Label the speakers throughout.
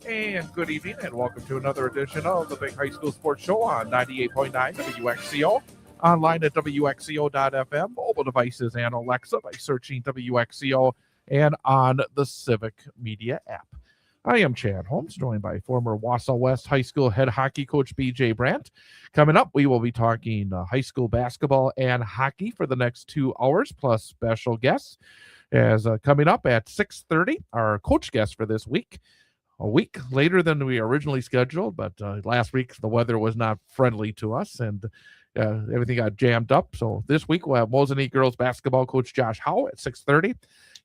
Speaker 1: And good evening, and welcome to another edition of the Big High School Sports Show on 98.9 WXCO, online at WXCO.FM, mobile devices, and Alexa by searching WXCO, and on the Civic Media app. I am Chad Holmes, joined by former Wausau West High School head hockey coach BJ Brandt. Coming up, we will be talking high school basketball and hockey for the next 2 hours, plus special guests. As coming up at 6:30, our coach guest for this week, a week later than we originally scheduled, but last week the weather was not friendly to us, and everything got jammed up. So this week we'll have Mosinee girls basketball coach Josh Howe at 6:30,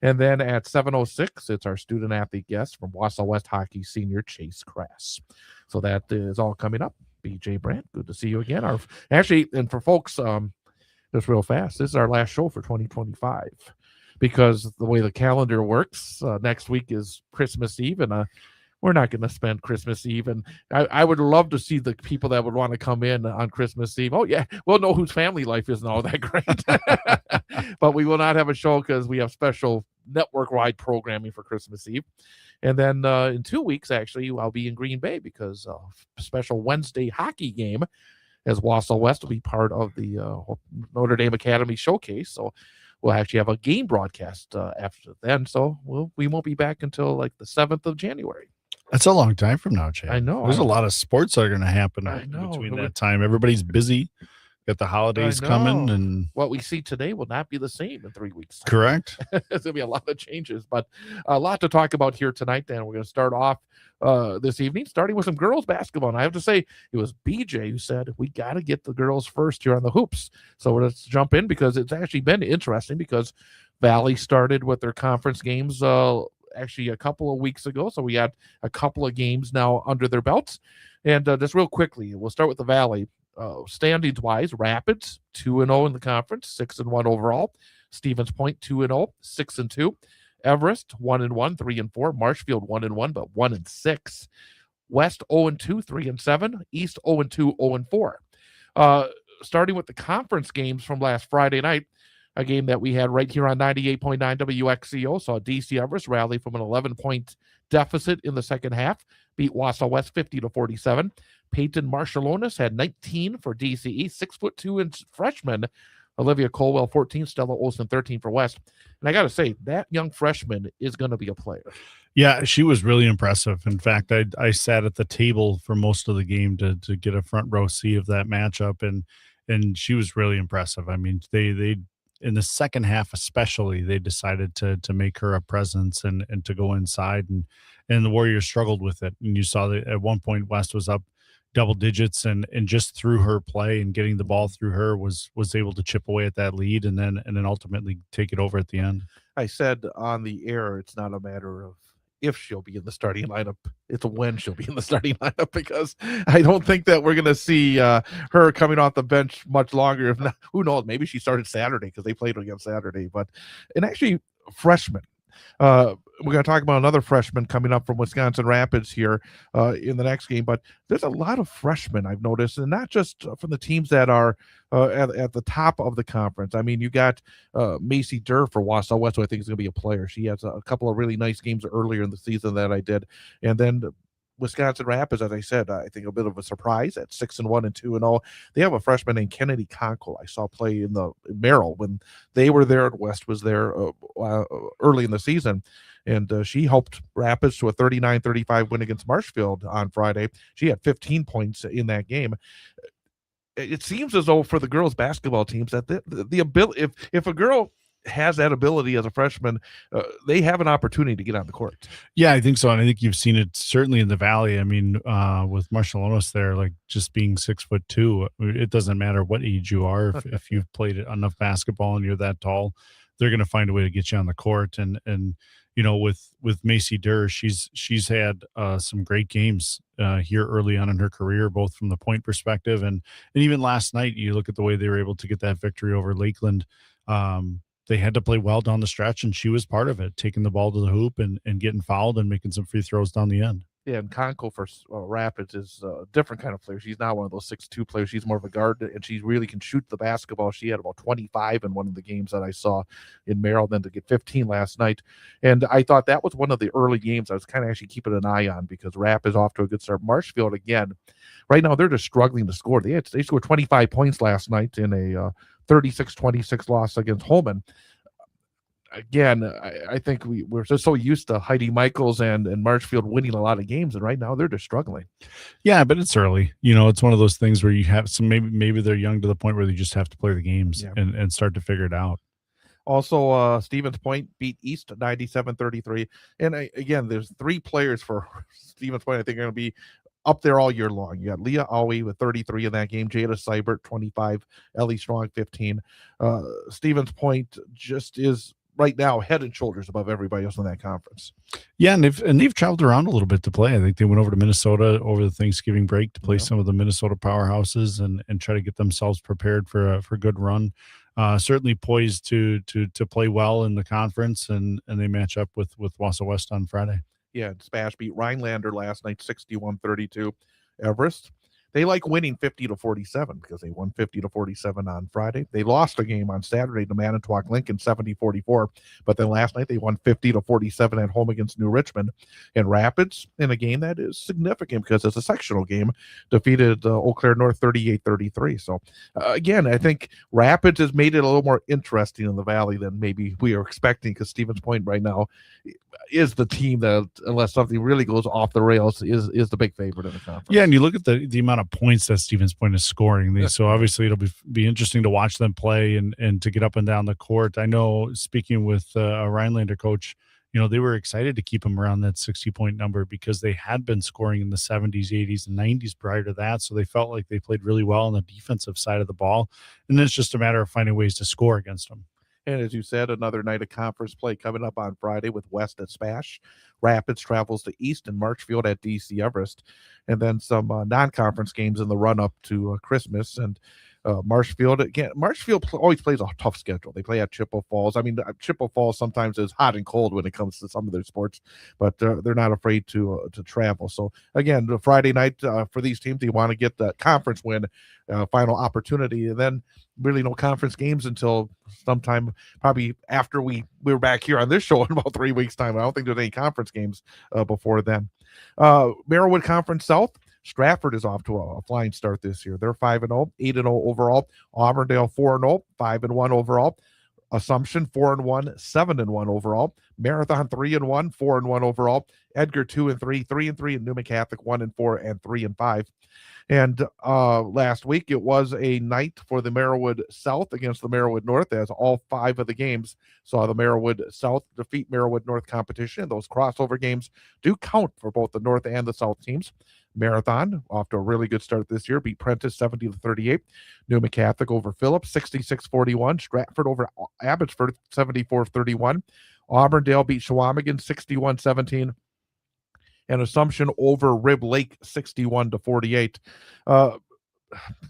Speaker 1: and then at 7:06 it's our student athlete guest from Wausau West Hockey senior Chase Crass. So that is all coming up. BJ Brandt, good to see you again. And for folks, just real fast, this is our last show for 2025. Because the way the calendar works, next week is Christmas Eve, and we're not going to spend Christmas Eve. And I would love to see the people that would want to come in on Christmas Eve. Oh, yeah, we'll know whose family life isn't all that great. But we will not have a show because we have special network-wide programming for Christmas Eve. And then in 2 weeks, actually, I'll be in Green Bay because a special Wednesday hockey game as Wausau West will be part of the Notre Dame Academy Showcase. So we'll actually have a game broadcast after then, so we won't be back until like the 7th of January.
Speaker 2: That's a long time from now, Chad.
Speaker 1: I know.
Speaker 2: There's a lot of sports that are going to happen between that time. Everybody's busy. Got the holidays coming, and
Speaker 1: what we see today will not be the same in 3 weeks.
Speaker 2: Correct.
Speaker 1: There's going to be a lot of changes, but a lot to talk about here tonight. And we're going to start off this evening, starting with some girls basketball. And I have to say, it was BJ who said, we got to get the girls first here on the hoops. So let's jump in because it's actually been interesting because Valley started with their conference games actually a couple of weeks ago. So we had a couple of games now under their belts. And just real quickly, we'll start with the Valley. Standings wise, Rapids 2-0 in the conference, 6-1 overall. Stevens Point 2-0, 6-2. Everest 1-1, 3-4. Marshfield 1-1, but 1-6. West 0-2, 3-7. East 0-2, 0-4. Starting with the conference games from last Friday night, a game that we had right here on 98.9 WXCO. Saw DC Everest rally from an 11-point deficit in the second half, beat Wausau West 50-47. Peyton Marshallonis had 19 for DCE, 6'2" and freshman. Olivia Colwell 14, Stella Olson 13 for West. And I got to say, that young freshman is going to be a player.
Speaker 2: Yeah, she was really impressive. In fact, I sat at the table for most of the game to get a front row seat of that matchup, and she was really impressive. I mean, they in the second half especially, they decided to make her a presence and to go inside, and the Warriors struggled with it. And you saw that at one point West was up double digits, and just through her play and getting the ball through her was able to chip away at that lead and then ultimately take it over at the end.
Speaker 1: I said on the air, it's not a matter of if she'll be in the starting lineup, it's when she'll be in the starting lineup, because I don't think that we're going to see her coming off the bench much longer. If not, who knows, maybe she started Saturday because they played against Saturday. And actually, freshmen. We're going to talk about another freshman coming up from Wisconsin Rapids here in the next game, but there's a lot of freshmen I've noticed, and not just from the teams that are at the top of the conference. I mean, you got Macy Durr for Wausau West, who I think is going to be a player. She has a couple of really nice games earlier in the season that I did, and then Wisconsin Rapids, as I said, I think a bit of a surprise at 6-1 and 2-0. They have a freshman named Kennedy Conkle I saw play in Merrill when they were there and West was there early in the season. And she helped Rapids to a 39-35 win against Marshfield on Friday. She had 15 points in that game. It seems as though for the girls' basketball teams that the ability, if a girl has that ability as a freshman, they have an opportunity to get on the court.
Speaker 2: Yeah, I think so. And I think you've seen it certainly in the Valley. I mean, with Marshallonis there, like just being 6'2", it doesn't matter what age you are. If you've played enough basketball and you're that tall, they're going to find a way to get you on the court. And you know, with Macy Durr, she's had some great games here early on in her career, both from the point perspective and even last night. You look at the way they were able to get that victory over Lakeland. They had to play well down the stretch, and she was part of it, taking the ball to the hoop and getting fouled and making some free throws down the end.
Speaker 1: Yeah, and Conco for Rapids is a different kind of player. She's not one of those 6'2" players. She's more of a guard, and she really can shoot the basketball. She had about 25 in one of the games that I saw in Maryland to get 15 last night. And I thought that was one of the early games I was kind of actually keeping an eye on because Rapids off to a good start. Marshfield, again, right now they're just struggling to score. They scored 25 points last night in a 36-26 loss against Holman. Again, I think we're just so used to Heidi Michaels and Marshfield winning a lot of games, and right now they're just struggling.
Speaker 2: Yeah, but it's early. It's one of those things where you have some maybe they're young to the point where they just have to play the games and start to figure it out.
Speaker 1: Also, Stevens Point beat East 97-33. And again, there's 3 players for Stevens Point I think are going to be up there all year long. You got Leah Aui with 33 in that game, Jada Seibert 25, Ellie Strong 15. Stevens Point just is right now head and shoulders above everybody else in that conference.
Speaker 2: Yeah, and they've traveled around a little bit to play. I think they went over to Minnesota over the Thanksgiving break to play some of the Minnesota powerhouses and try to get themselves prepared for a good run. Certainly poised to play well in the conference, and they match up with Wausau West on Friday.
Speaker 1: Yeah, Spash beat Rhinelander last night 61-32. Everest, they like winning 50-47 because they won 50-47 on Friday. They lost a game on Saturday to Manitowoc Lincoln 70-44, but then last night they won 50-47 at home against New Richmond. And Rapids, in a game that is significant because it's a sectional game, defeated Eau Claire North 38-33. So again, I think Rapids has made it a little more interesting in the Valley than maybe we are expecting because Stevens Point right now is the team that, unless something really goes off the rails, is the big favorite in the conference.
Speaker 2: Yeah, and you look at the amount of points that Stevens Point is scoring. So obviously it'll be interesting to watch them play and to get up and down the court. I know, speaking with a Rhinelander coach, they were excited to keep them around that 60-point number because they had been scoring in the 70s, 80s, and 90s prior to that. So they felt like they played really well on the defensive side of the ball. And then it's just a matter of finding ways to score against them.
Speaker 1: And as you said, another night of conference play coming up on Friday with West at Spash. Rapids travels to East and Marshfield at DC Everest. And then some non-conference games in the run-up to Christmas. And Marshfield, again, Marshfield always plays a tough schedule. They play at Chippewa Falls. I mean, Chippewa Falls sometimes is hot and cold when it comes to some of their sports, but they're not afraid to travel. So, again, the Friday night for these teams, they want to get the conference win, final opportunity, and then really no conference games until sometime probably after we're back here on this show in about 3 weeks' time. I don't think there's any conference games before then. Merriwood Conference South. Stratford is off to a flying start this year. They're 5-0, 8-0 overall. Auburndale 4-0, 5-1 overall. Assumption 4-1, 7-1 overall. Marathon 3-1, 4-1 overall. Edgar 2-3, 3-3, and Newman Catholic 1-4 and 3-5. And last week it was a night for the Merriwood South against the Merriwood North, as all 5 of the games saw the Merriwood South defeat Merriwood North competition. Those crossover games do count for both the North and the South teams. Marathon off to a really good start this year, beat Prentice 70-38. Newman Catholic over Phillips 66-41. Stratford over Abbotsford 74-31. Auburndale beat Shawamigan 61-17. And Assumption over Rib Lake 61-48.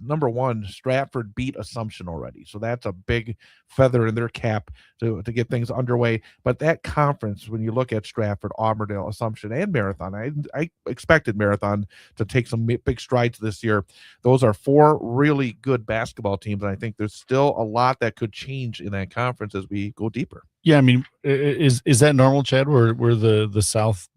Speaker 1: Number one, Stratford beat Assumption already, so that's a big feather in their cap to get things underway. But that conference, when you look at Stratford, Auburndale, Assumption, and Marathon, I expected Marathon to take some big strides this year. Those are 4 really good basketball teams, and I think there's still a lot that could change in that conference as we go deeper.
Speaker 2: Yeah, I mean, is that normal, Chad, where the South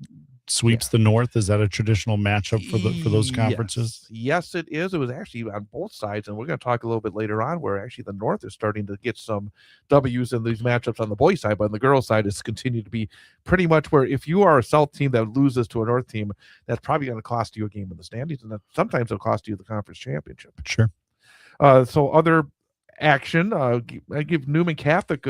Speaker 2: sweeps the North? Is that a traditional matchup for those conferences?
Speaker 1: Yes, it is. It was actually on both sides, and we're going to talk a little bit later on where actually the North is starting to get some W's in these matchups on the boys' side, but on the girls' side it's continued to be pretty much where if you are a South team that loses to a North team, that's probably going to cost you a game in the standings, and sometimes it'll cost you the conference championship.
Speaker 2: Sure.
Speaker 1: So other action, I give Newman Catholic,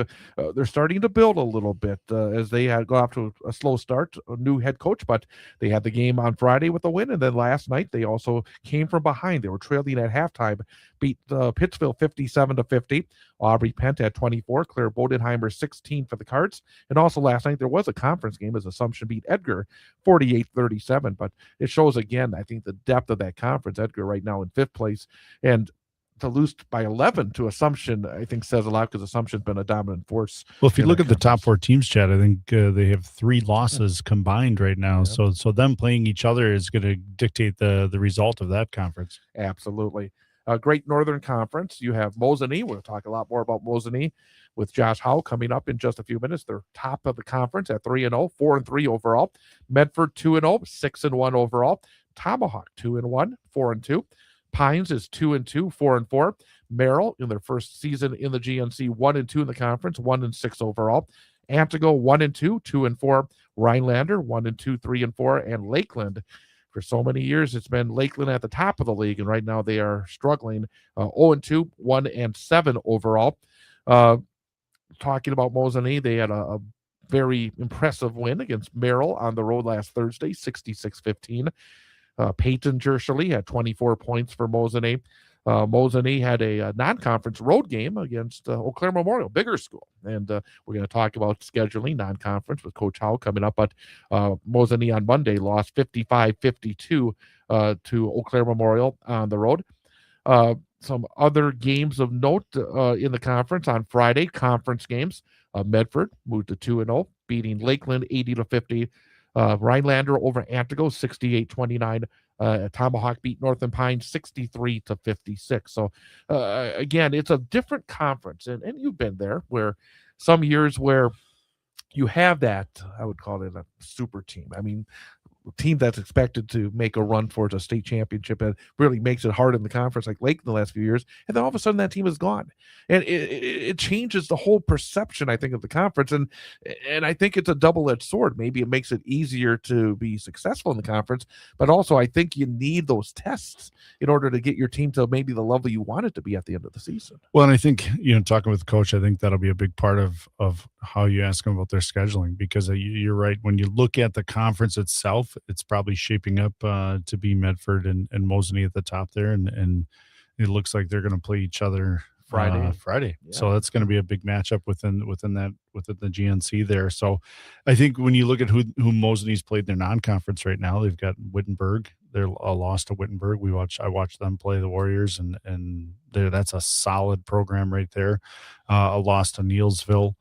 Speaker 1: they're starting to build a little bit as they had got off to a slow start, a new head coach, but they had the game on Friday with a win, and then last night they also came from behind. They were trailing at halftime, beat Pittsville 57-50. Aubrey Pent at 24, Claire Bodenheimer 16 for the Cards, and also last night there was a conference game as Assumption beat Edgar 48-37, but it shows again, I think, the depth of that conference. Edgar right now in 5th place, and to lose by 11 to Assumption, I think says a lot because Assumption's been a dominant force.
Speaker 2: Well, if you
Speaker 1: in
Speaker 2: look
Speaker 1: the
Speaker 2: at the top
Speaker 1: conference.
Speaker 2: 4 teams, Chad, I think they have 3 losses combined right now.
Speaker 1: Yeah.
Speaker 2: So them playing each other is going to dictate the result of that conference.
Speaker 1: Absolutely. Great Northern Conference. You have Mosinee. We'll talk a lot more about Mosinee with Josh Howe coming up in just a few minutes. They're top of the conference at 3-0, 4-3 overall. Medford 2-0, 6-1 overall. Tomahawk 2-1, 4-2. Pines is 2-2, 4-4. Merrill in their first season in the GNC, 1-2 in the conference, 1-6 overall. Antigo 1-2, 2-4. Rhinelander 1-2, 3-4, and Lakeland. For so many years, it's been Lakeland at the top of the league, and right now they are struggling. 0-2, 1-7 overall. Talking about Mosinee, they had a very impressive win against Merrill on the road last Thursday, 66-15. Peyton Jershely had 24 points for Mosinee. Mosinee had a non-conference road game against Eau Claire Memorial, bigger school. And we're going to talk about scheduling non-conference with Coach Howe coming up. But Mosinee on Monday lost 55-52 to Eau Claire Memorial on the road. Some other games of note in the conference on Friday, conference games. Medford moved to 2-0, beating Lakeland 80-50. Rhinelander over Antigo 68-29. Tomahawk beat Northern Pines 63-56. So again, it's a different conference, and you've been there where some years where you have that, I would call it a super team. I mean, team that's expected to make a run towards a state championship and really makes it hard in the conference like Lake in the last few years, and then all of a sudden that team is gone, and it changes the whole perception, I think, of the conference, and I think it's a double-edged sword. Maybe it makes it easier to be successful in the conference, but also I think you need those tests in order to get your team to maybe the level you want it to be at the end of the season.
Speaker 2: Well, and I think, talking with the coach, I think that'll be a big part of how you ask them about their scheduling, because you're right. When you look at the conference itself, it's probably shaping up to be Medford and Mosinee at the top there, and it looks like they're going to play each other Friday.
Speaker 1: Yeah.
Speaker 2: So that's going to be a big matchup within the GNC there. So I think when you look at who Mosinee's played their non-conference right now, they've got Wittenberg. They're a loss to Wittenberg. I watched them play the Warriors, and that's a solid program right there. A loss to Neilsville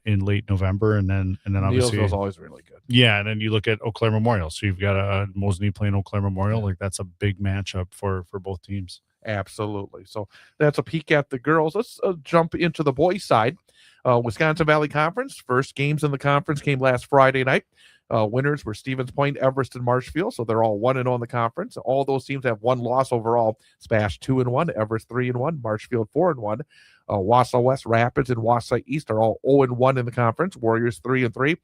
Speaker 2: in late November, and then obviously
Speaker 1: Neilsville's always really good.
Speaker 2: Yeah, and then you look at Eau Claire Memorial. So you've got a Mosinee playing Eau Claire Memorial. Like, that's a big matchup for both teams.
Speaker 1: Absolutely. So that's a peek at the girls. Let's jump into the boys' side. Wisconsin Valley Conference. First games in the conference came last Friday night. Winners were Stevens Point, Everest, and Marshfield. So they're all 1-0 in the conference. All those teams have one loss overall. Spash 2-1, Everest 3-1, Marshfield 4-1. Wausau West, Rapids, and Wausau East are all 0-1 in the conference. Warriors 3-3.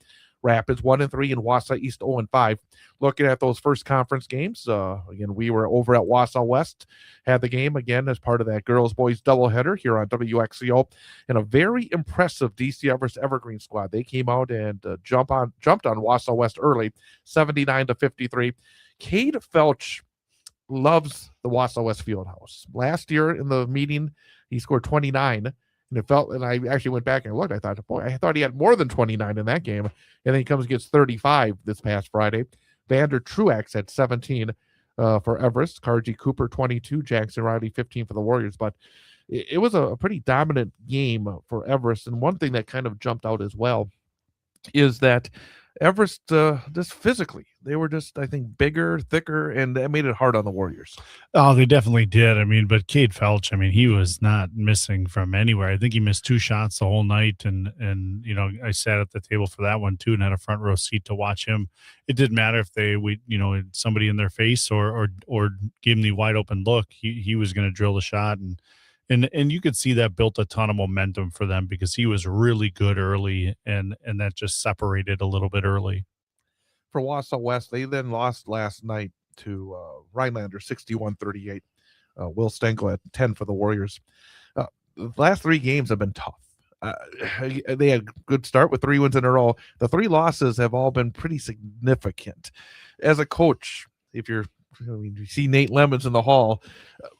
Speaker 1: Rapids 1-3, and Wausau East 0-5. Looking at those first conference games, again, we were over at Wausau West, had the game again as part of that girls-boys doubleheader here on WXCO, and a very impressive DC Everest Evergreen squad. They came out and jumped on Wausau West early, 79-53. Cade Felch loves the Wausau West Fieldhouse. Last year in the meeting, he scored 29. And I actually went back and looked. I thought he had more than 29 in that game. And then he comes and gets 35 this past Friday. Vander Truax had 17 for Everest. Karji Cooper, 22. Jackson Riley, 15 for the Warriors. But it was a pretty dominant game for Everest. And one thing that kind of jumped out as well is that Everest, just physically, they were just, I think, bigger, thicker, and that made it hard on the Warriors.
Speaker 2: Oh, they definitely did. I mean, but Cade Felch, I mean, he was not missing from anywhere. I think he missed 2 shots the whole night, and I sat at the table for that one too, and had a front row seat to watch him. It didn't matter if they had somebody in their face or gave him the wide open look. He was going to drill the shot, and you could see that built a ton of momentum for them, because he was really good early, and that just separated a little bit early.
Speaker 1: For Wausau West, they then lost last night to Rhinelander 61-38. Will Stenkel at 10 for the Warriors. The last 3 games have been tough. They had a good start with 3 wins in a row. The 3 losses have all been pretty significant. As a coach, you see Nate Lemons in the hall.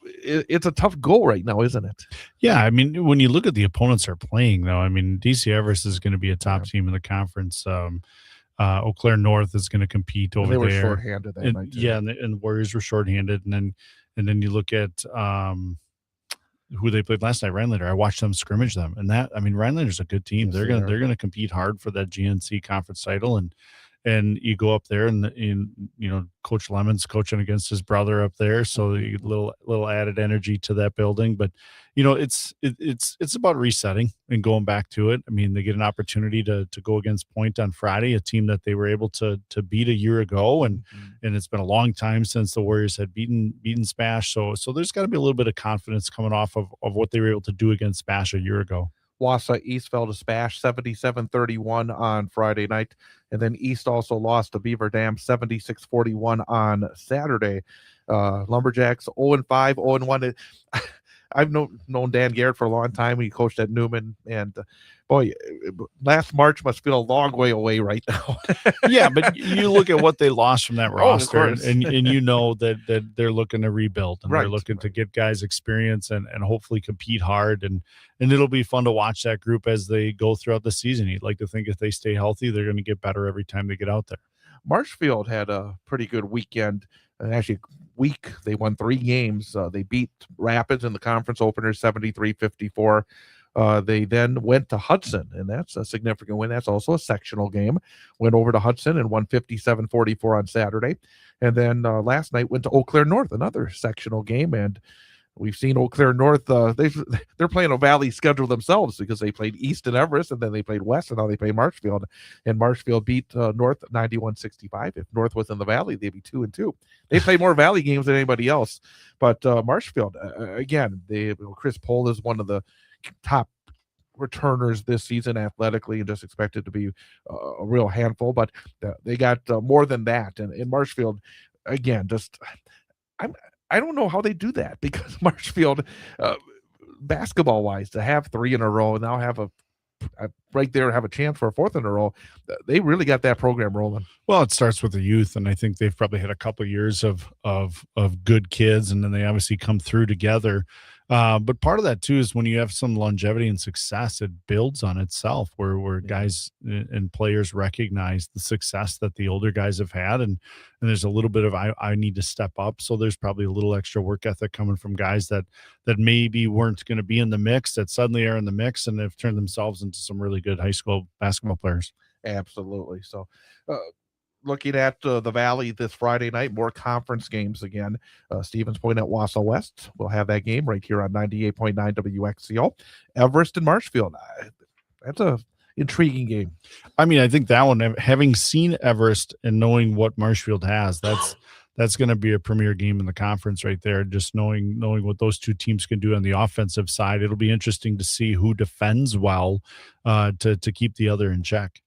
Speaker 1: It's a tough goal right now, isn't it?
Speaker 2: Yeah, I mean, when you look at the opponents they're playing, though, I mean, DC Everest is going to be a top team in the conference. Eau Claire North is going to compete over there.
Speaker 1: They were shorthanded that night, too.
Speaker 2: Yeah, and the Warriors were shorthanded, and then you look at who they played last night, Rhinelander. I watched them scrimmage them, and Rhinelander's a good team.
Speaker 1: Yes,
Speaker 2: They're gonna compete hard for that GNC conference title, and you go up there and Coach Lemon's coaching against his brother up there, so you get a little added energy to that building. But it's about resetting and going back to it. I mean, they get an opportunity to go against Point on Friday, a team that they were able to beat a year ago, and it's been a long time since the Warriors had beaten Spash. So there's got to be a little bit of confidence coming off of what they were able to do against Spash a year ago.
Speaker 1: Wausau East fell to Spash 77-31 on Friday night. And then East also lost to Beaver Dam 76-41 on Saturday. Lumberjacks 0-5, 0-1. I've known Dan Garrett for a long time. He coached at Newman, and boy, last March must feel a long way away right now.
Speaker 2: Yeah, but you look at what they lost from that roster,
Speaker 1: and
Speaker 2: that they're looking to rebuild, and they're looking to get guys experience and hopefully compete hard, and it'll be fun to watch that group as they go throughout the season. You'd like to think if they stay healthy, they're going to get better every time they get out there.
Speaker 1: Marshfield had a pretty good weekend. And actually, they won 3 games. They beat Rapids in the conference opener 73-54. They then went to Hudson, and that's a significant win. That's also a sectional game. Went over to Hudson and won 57-44 on Saturday. And then last night went to Eau Claire North, another sectional game. And we've seen Eau Claire North. They're playing a Valley schedule themselves because they played East and Everest, and then they played West, and now they play Marshfield. And Marshfield beat North 91-65. If North was in the Valley, they'd be 2-2. They play more Valley games than anybody else. But Marshfield, again, Chris Pohl is one of the top returners this season athletically, and just expected to be a real handful. But they got more than that. And in Marshfield, again, I don't know how they do that, because Marshfield, basketball-wise, to have 3 in a row and now have right there have a chance for a 4th in a row, they really got that program rolling.
Speaker 2: Well, it starts with the youth, and I think they've probably had a couple of years of good kids, and then they obviously come through together. But part of that too is when you have some longevity and success, it builds on itself, where guys and players recognize the success that the older guys have had, and there's a little bit of I need to step up. So there's probably a little extra work ethic coming from guys that maybe weren't going to be in the mix, that suddenly are in the mix and have turned themselves into some really good high school basketball players.
Speaker 1: Absolutely. So looking at the Valley this Friday night, more conference games again. Stevens Point at Wausau West. We'll have that game right here on 98.9 WXCO. Everest and Marshfield. That's a intriguing game.
Speaker 2: I mean, I think that one, having seen Everest and knowing what Marshfield has, that's going to be a premier game in the conference right there. Just knowing what those two teams can do on the offensive side, it'll be interesting to see who defends well to keep the other in check.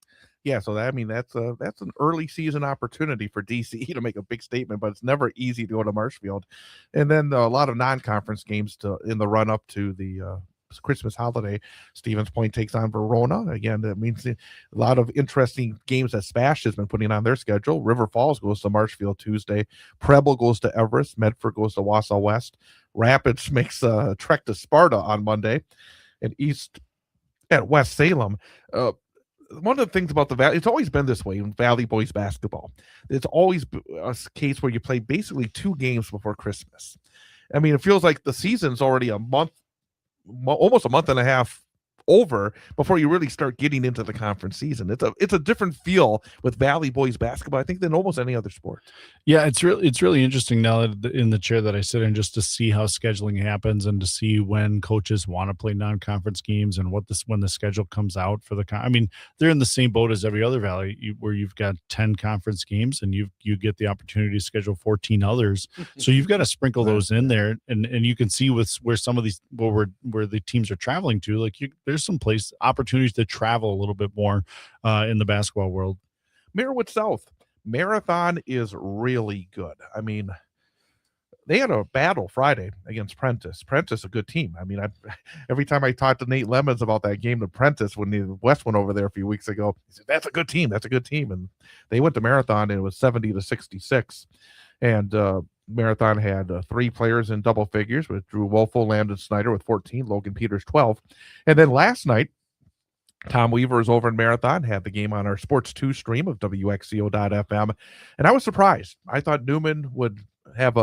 Speaker 1: Yeah, so that's an early season opportunity for DCE to make a big statement, but it's never easy to go to Marshfield. And then a lot of non-conference games in the run up to the Christmas holiday. Stevens Point takes on Verona. Again, that means a lot of interesting games that Spash has been putting on their schedule. River Falls goes to Marshfield Tuesday. Preble goes to Everest. Medford goes to Wausau West. Rapids makes a trek to Sparta on Monday. And East at West Salem. One of the things about the Valley, it's always been this way in Valley boys basketball. It's always a case where you play basically 2 games before Christmas. I mean, it feels like the season's already almost a month and a half over before you really start getting into the conference season. It's a different feel with Valley boys basketball, I think, than almost any other sport.
Speaker 2: Yeah, it's really interesting now that in the chair that I sit in, just to see how scheduling happens and to see when coaches want to play non-conference games and when the schedule comes out for I mean, they're in the same boat as every other Valley, where you've got 10 conference games and you get the opportunity to schedule 14 others. So you've got to sprinkle those in there, and you can see where some of these where the teams are traveling to, like there's some opportunities to travel a little bit more in the basketball world.
Speaker 1: Merriwood South Marathon is really good. I mean, they had a battle Friday against Prentice. Prentice, a good team. I mean, every time I talked to Nate Lemons about that game to Prentice when the West went over there a few weeks ago, he said, that's a good team. That's a good team. And they went to Marathon, and it was 70-66. And Marathon had 3 players in double figures with Drew Wolfel, Landon Snyder with 14, Logan Peters 12. And then last night, Tom Weaver is over in Marathon, had the game on our Sports 2 stream of WXCO.FM. And I was surprised. I thought Newman would have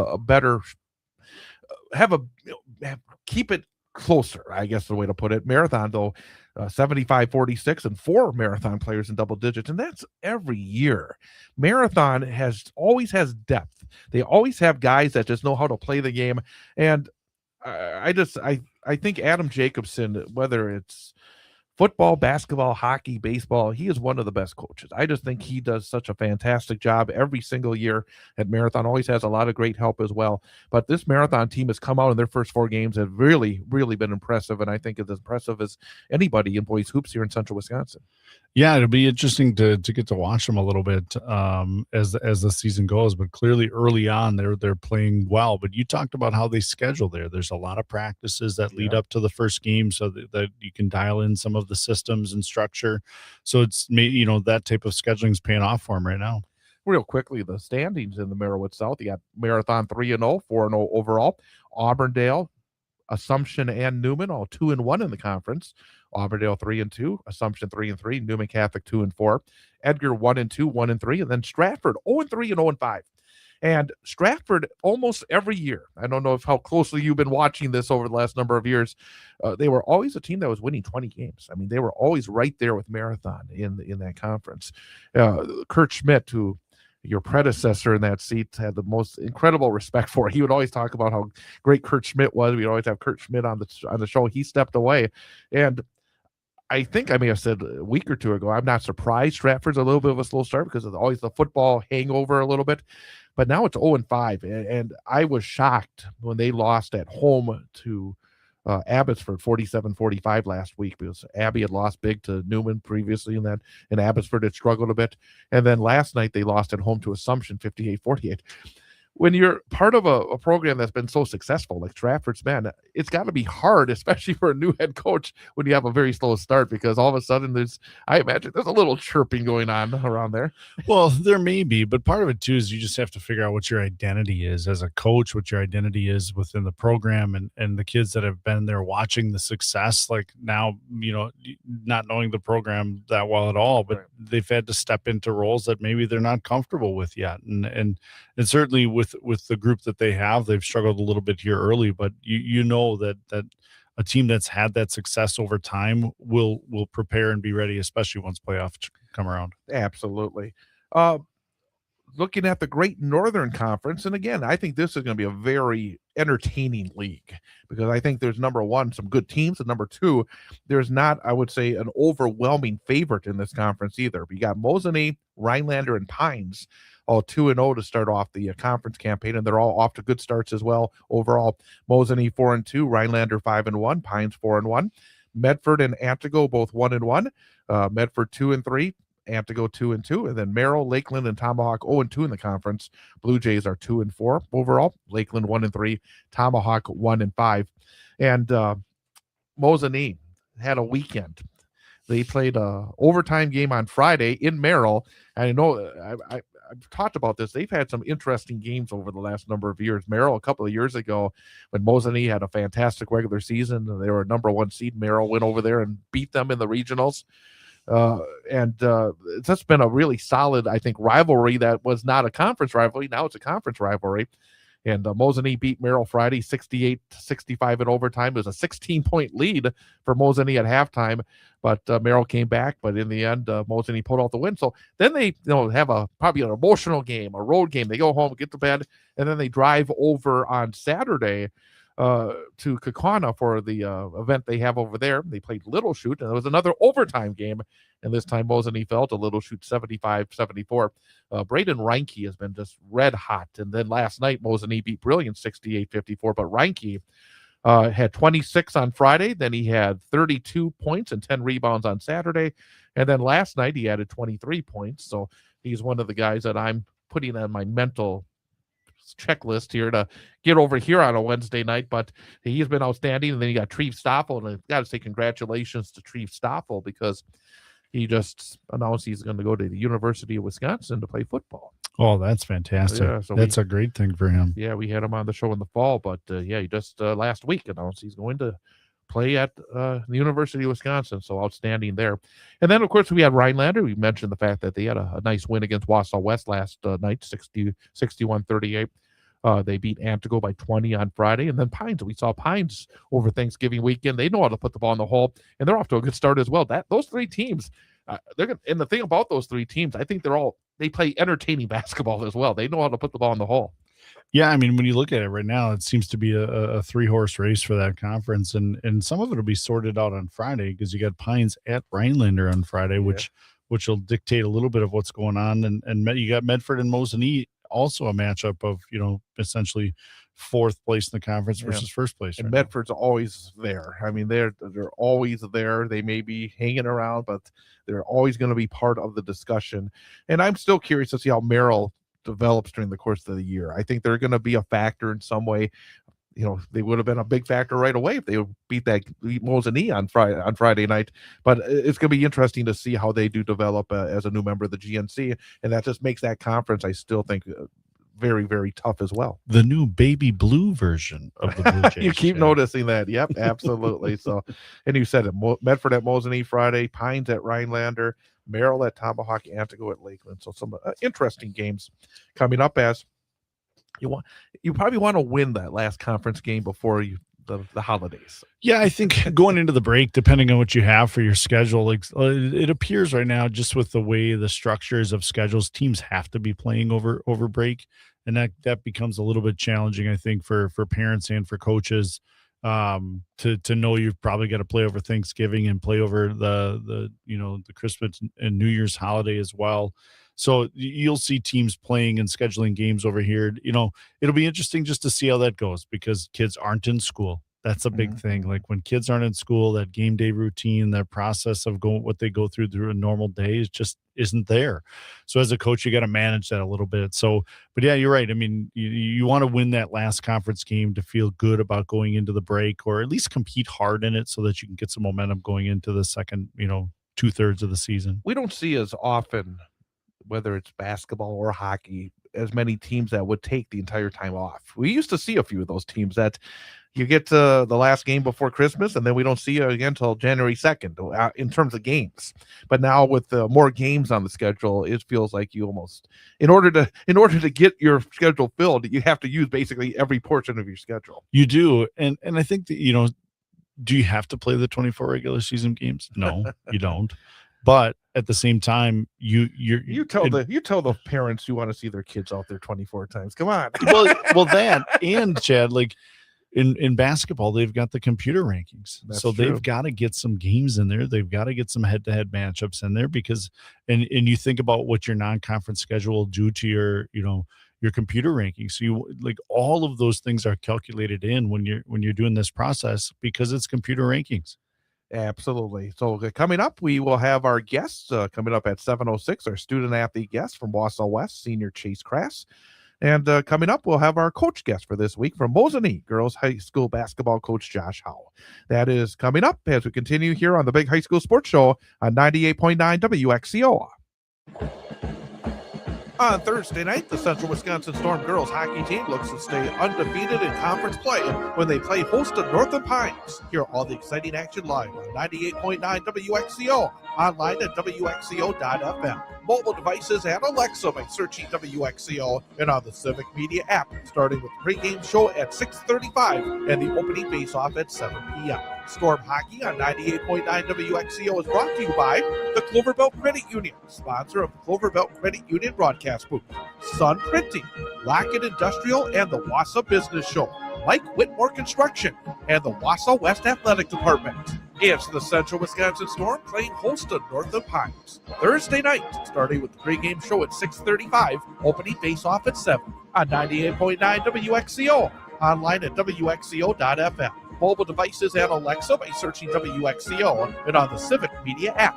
Speaker 1: keep it closer, I guess the way to put it. Marathon, though, 75-46 and 4 Marathon players in double digits, and that's every year. Marathon always has depth. They always have guys that just know how to play the game, and I think Adam Jacobson, whether it's football, basketball, hockey, baseball, he is one of the best coaches. I just think he does such a fantastic job every single year at Marathon. Always has a lot of great help as well. But this Marathon team has come out in their first 4 games have really, really been impressive, and I think it's as impressive as anybody in boys hoops here in Central Wisconsin.
Speaker 2: Yeah, it'll be interesting to get to watch them a little bit as the season goes. But clearly, early on, they're playing well. But you talked about how they schedule there. There's a lot of practices that lead up to the first game, so that you can dial in some of the systems and structure. So it's that type of scheduling is paying off for them right now.
Speaker 1: Real quickly, the standings in the Merowith South. You got Marathon 3-0, 4-0 overall. Auburndale, Assumption, and Newman all 2-1 in the conference. Auburndale 3-2, Assumption 3-3, Newman Catholic 2-4, Edgar 1-2, 1-3, and then Stratford 0-3 and 0-5. And Stratford almost every year, I don't know how closely you've been watching this over the last number of years, they were always a team that was winning 20 games. I mean, they were always right there with Marathon in that conference. Kurt Schmidt, who your predecessor in that seat had the most incredible respect for. He would always talk about how great Kurt Schmidt was. We'd always have Kurt Schmidt on the show. He stepped away, and I think I may have said a week or two ago, I'm not surprised Stratford's a little bit of a slow start because of always the football hangover a little bit. But now it's 0-5, and I was shocked when they lost at home to Abbotsford 47-45 last week, because Abby had lost big to Newman previously in that, and Abbotsford had struggled a bit. And then last night they lost at home to Assumption 58-48. When you're part of a program that's been so successful like Stratford's, man, it's got to be hard, especially for a new head coach, when you have a very slow start, because all of a sudden I imagine there's a little chirping going on around there.
Speaker 2: Well, there may be, but part of it too is you just have to figure out what your identity is as a coach, what your identity is within the program, and the kids that have been there watching the success, like now, not knowing the program that well at all, but they've had to step into roles that maybe they're not comfortable with yet. And certainly with the group that they have, they've struggled a little bit here early, but you know that a team that's had that success over time will prepare and be ready, especially once playoffs come around.
Speaker 1: Absolutely. Looking at the Great Northern Conference, and again, I think this is going to be a very entertaining league, because I think there's, number one, some good teams, and number two, there's not, I would say, an overwhelming favorite in this conference either. But you got Mosinee, Rhinelander, and Pines all 2-0 to start off the conference campaign, and they're all off to good starts as well. Overall, Mosinee 4-2, Rhinelander 5-1, Pines 4-1, Medford and Antigo both 1-1, Medford 2-3, Antigo 2-2, and then Merrill, Lakeland, and Tomahawk 0-2 in the conference. Blue Jays are 2-4 overall. Lakeland 1-3, Tomahawk 1-5, and Mosinee had a weekend. They played a overtime game on Friday in Merrill, and I know I've talked about this. They've had some interesting games over the last number of years. Merrill, a couple of years ago, when Mosinee had a fantastic regular season, they were a number 1 seed. Merrill went over there and beat them in the regionals. It's just been a really solid, I think, rivalry that was not a conference rivalry. Now it's a conference rivalry. And Mosinee beat Merrill Friday 68-65 in overtime. It was a 16-point lead for Mosinee at halftime, but Merrill came back. But in the end, Mosinee pulled out the win. So then they have probably an emotional game, a road game. They go home, get to bed, and then they drive over on Saturday to Kaukauna for the event they have over there. They played Little Chute, and it was another overtime game, and this time Mosinee fell to Little Chute 75-74. Braden Reinke has been just red hot, and then last night Mosinee beat Brilliant 68-54, but Reinke had 26 on Friday, then he had 32 points and 10 rebounds on Saturday, and then last night he added 23 points, so he's one of the guys that I'm putting on my mental checklist here to get over here on a Wednesday night, but he's been outstanding. And then you got Treve Stoffel, and I've got to say congratulations to Treve Stoffel, because he just announced he's going to go to the University of Wisconsin to play football.
Speaker 2: Oh, that's fantastic. Yeah, so that's a great thing for him.
Speaker 1: Yeah, we had him on the show in the fall, but he just last week announced he's going to play at the University of Wisconsin, so outstanding there. And then, of course, we had Rhinelander. We mentioned the fact that they had a nice win against Wausau West last night, 61-38. They beat Antigo by 20 on Friday, and then Pines. We saw Pines over Thanksgiving weekend. They know how to put the ball in the hole, and they're off to a good start as well. Those three teams, they're gonna. And the thing about those three teams, I think they play entertaining basketball as well. They know how to put the ball in the hole.
Speaker 2: Yeah, I mean, when you look at it right now, it seems to be a three-horse race for that conference, and some of it will be sorted out on Friday because you got Pines at Rhinelander on Friday, which will dictate a little bit of what's going on, and you got Medford and Mosinee, also a matchup of essentially fourth place in the conference versus first place.
Speaker 1: And Medford's always there. I mean, they're always there. They may be hanging around, but they're always going to be part of the discussion. And I'm still curious to see how Merrill develops during the course of the year. I think they're going to be a factor in some way. They would have been a big factor right away if they beat Mosinee on Friday night. But it's going to be interesting to see how they do develop as a new member of the GNC, and that just makes that conference, I still think, very, very tough as well.
Speaker 2: The new baby blue version of the Blue Jays.
Speaker 1: You keep noticing that. Yep, absolutely. So, and you said it, Medford at Mosinee Friday, Pines at Rhinelander, Merrill at Tomahawk, Antigo at Lakeland. So some interesting games coming up. As you probably want to win that last conference game before the holidays.
Speaker 2: Yeah, I think going into the break, depending on what you have for your schedule, it appears right now, just with the way the structures of schedules, teams have to be playing over break, and that becomes a little bit challenging, I think, for parents and for coaches, to know you've probably got to play over Thanksgiving and play over the Christmas and New Year's holiday as well. So you'll see teams playing and scheduling games over here. It'll be interesting just to see how that goes because kids aren't in school. That's a big thing. Like when kids aren't in school, that game day routine, that process of what they go through a normal day is just isn't there. So as a coach, you got to manage that a little bit. So, but yeah, you're right. I mean, you want to win that last conference game to feel good about going into the break, or at least compete hard in it so that you can get some momentum going into the second, 2/3 of the season.
Speaker 1: We don't see as often, whether it's basketball or hockey, as many teams that would take the entire time off. We used to see a few of those teams that you get to the last game before Christmas, and then we don't see you again until January 2nd in terms of games. But now with more games on the schedule, it feels like you almost, in order to get your schedule filled, you have to use basically every portion of your schedule.
Speaker 2: You do, and I think that do you have to play the 24 regular season games? No, you don't. But at the same time, you
Speaker 1: tell the parents you want to see their kids out there 24 times. Come on.
Speaker 2: well, that and Chad, like in basketball, they've got the computer rankings, so they've got to get some games in there. They've got to get some head-to-head matchups in there because, and you think about what your non-conference schedule will do to your computer rankings. So all of those things are calculated in when you're doing this process because it's computer rankings.
Speaker 1: Absolutely. So coming up, we will have our guests coming up at 7:06, our student athlete guest from Wausau West, senior Chase Crass. And coming up, we'll have our coach guest for this week from Mosinee Girls High School basketball coach Josh Howe. That is coming up as we continue here on the Big High School Sports Show on 98.9 WXCO. On Thursday night, the Central Wisconsin Storm girls hockey team looks to stay undefeated in conference play when they play host to Northern Pines. Hear all the exciting action live on 98.9 WXCO, online at WXCO.FM. Mobile devices and Alexa by searching WXCO and on the Civic Media app, starting with the pregame show at 6:35 and the opening face-off at 7 p.m. Storm Hockey on 98.9 WXCO is brought to you by the Cloverbelt Credit Union, sponsor of the Cloverbelt Credit Union broadcast booth, Sun Printing, Lockett Industrial, and the Wausau Business Show, Mike Whitmore Construction, and the Wausau West Athletic Department. It's the Central Wisconsin Storm playing host to Northern Pines Thursday night, starting with the pregame show at 6:35, opening face-off at 7 on 98.9 WXCO, online at WXCO.FM. Mobile devices and Alexa by searching WXCO and on the Civic Media app.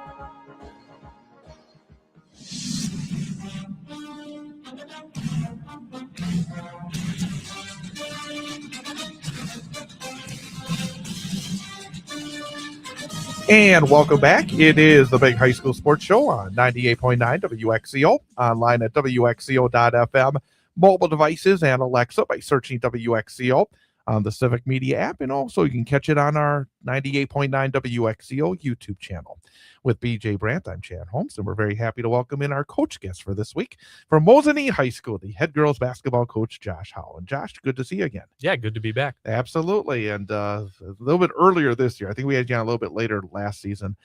Speaker 1: And welcome back. It is the Big High School Sports Show on 98.9 WXCO, online at WXCO.FM, mobile devices and Alexa by searching WXCO. on the Civic Media app, and also you can catch it on our 98.9 WXCO YouTube channel. With BJ Brandt, I'm Chad Holmes, and we're very happy to welcome in our coach guest for this week from Mosinee High School, the head girls basketball coach, Josh Howell. And Josh, good to see you again.
Speaker 3: Yeah, good to be back.
Speaker 1: Absolutely. And a little bit earlier this year, I think we had you on a little bit later last season.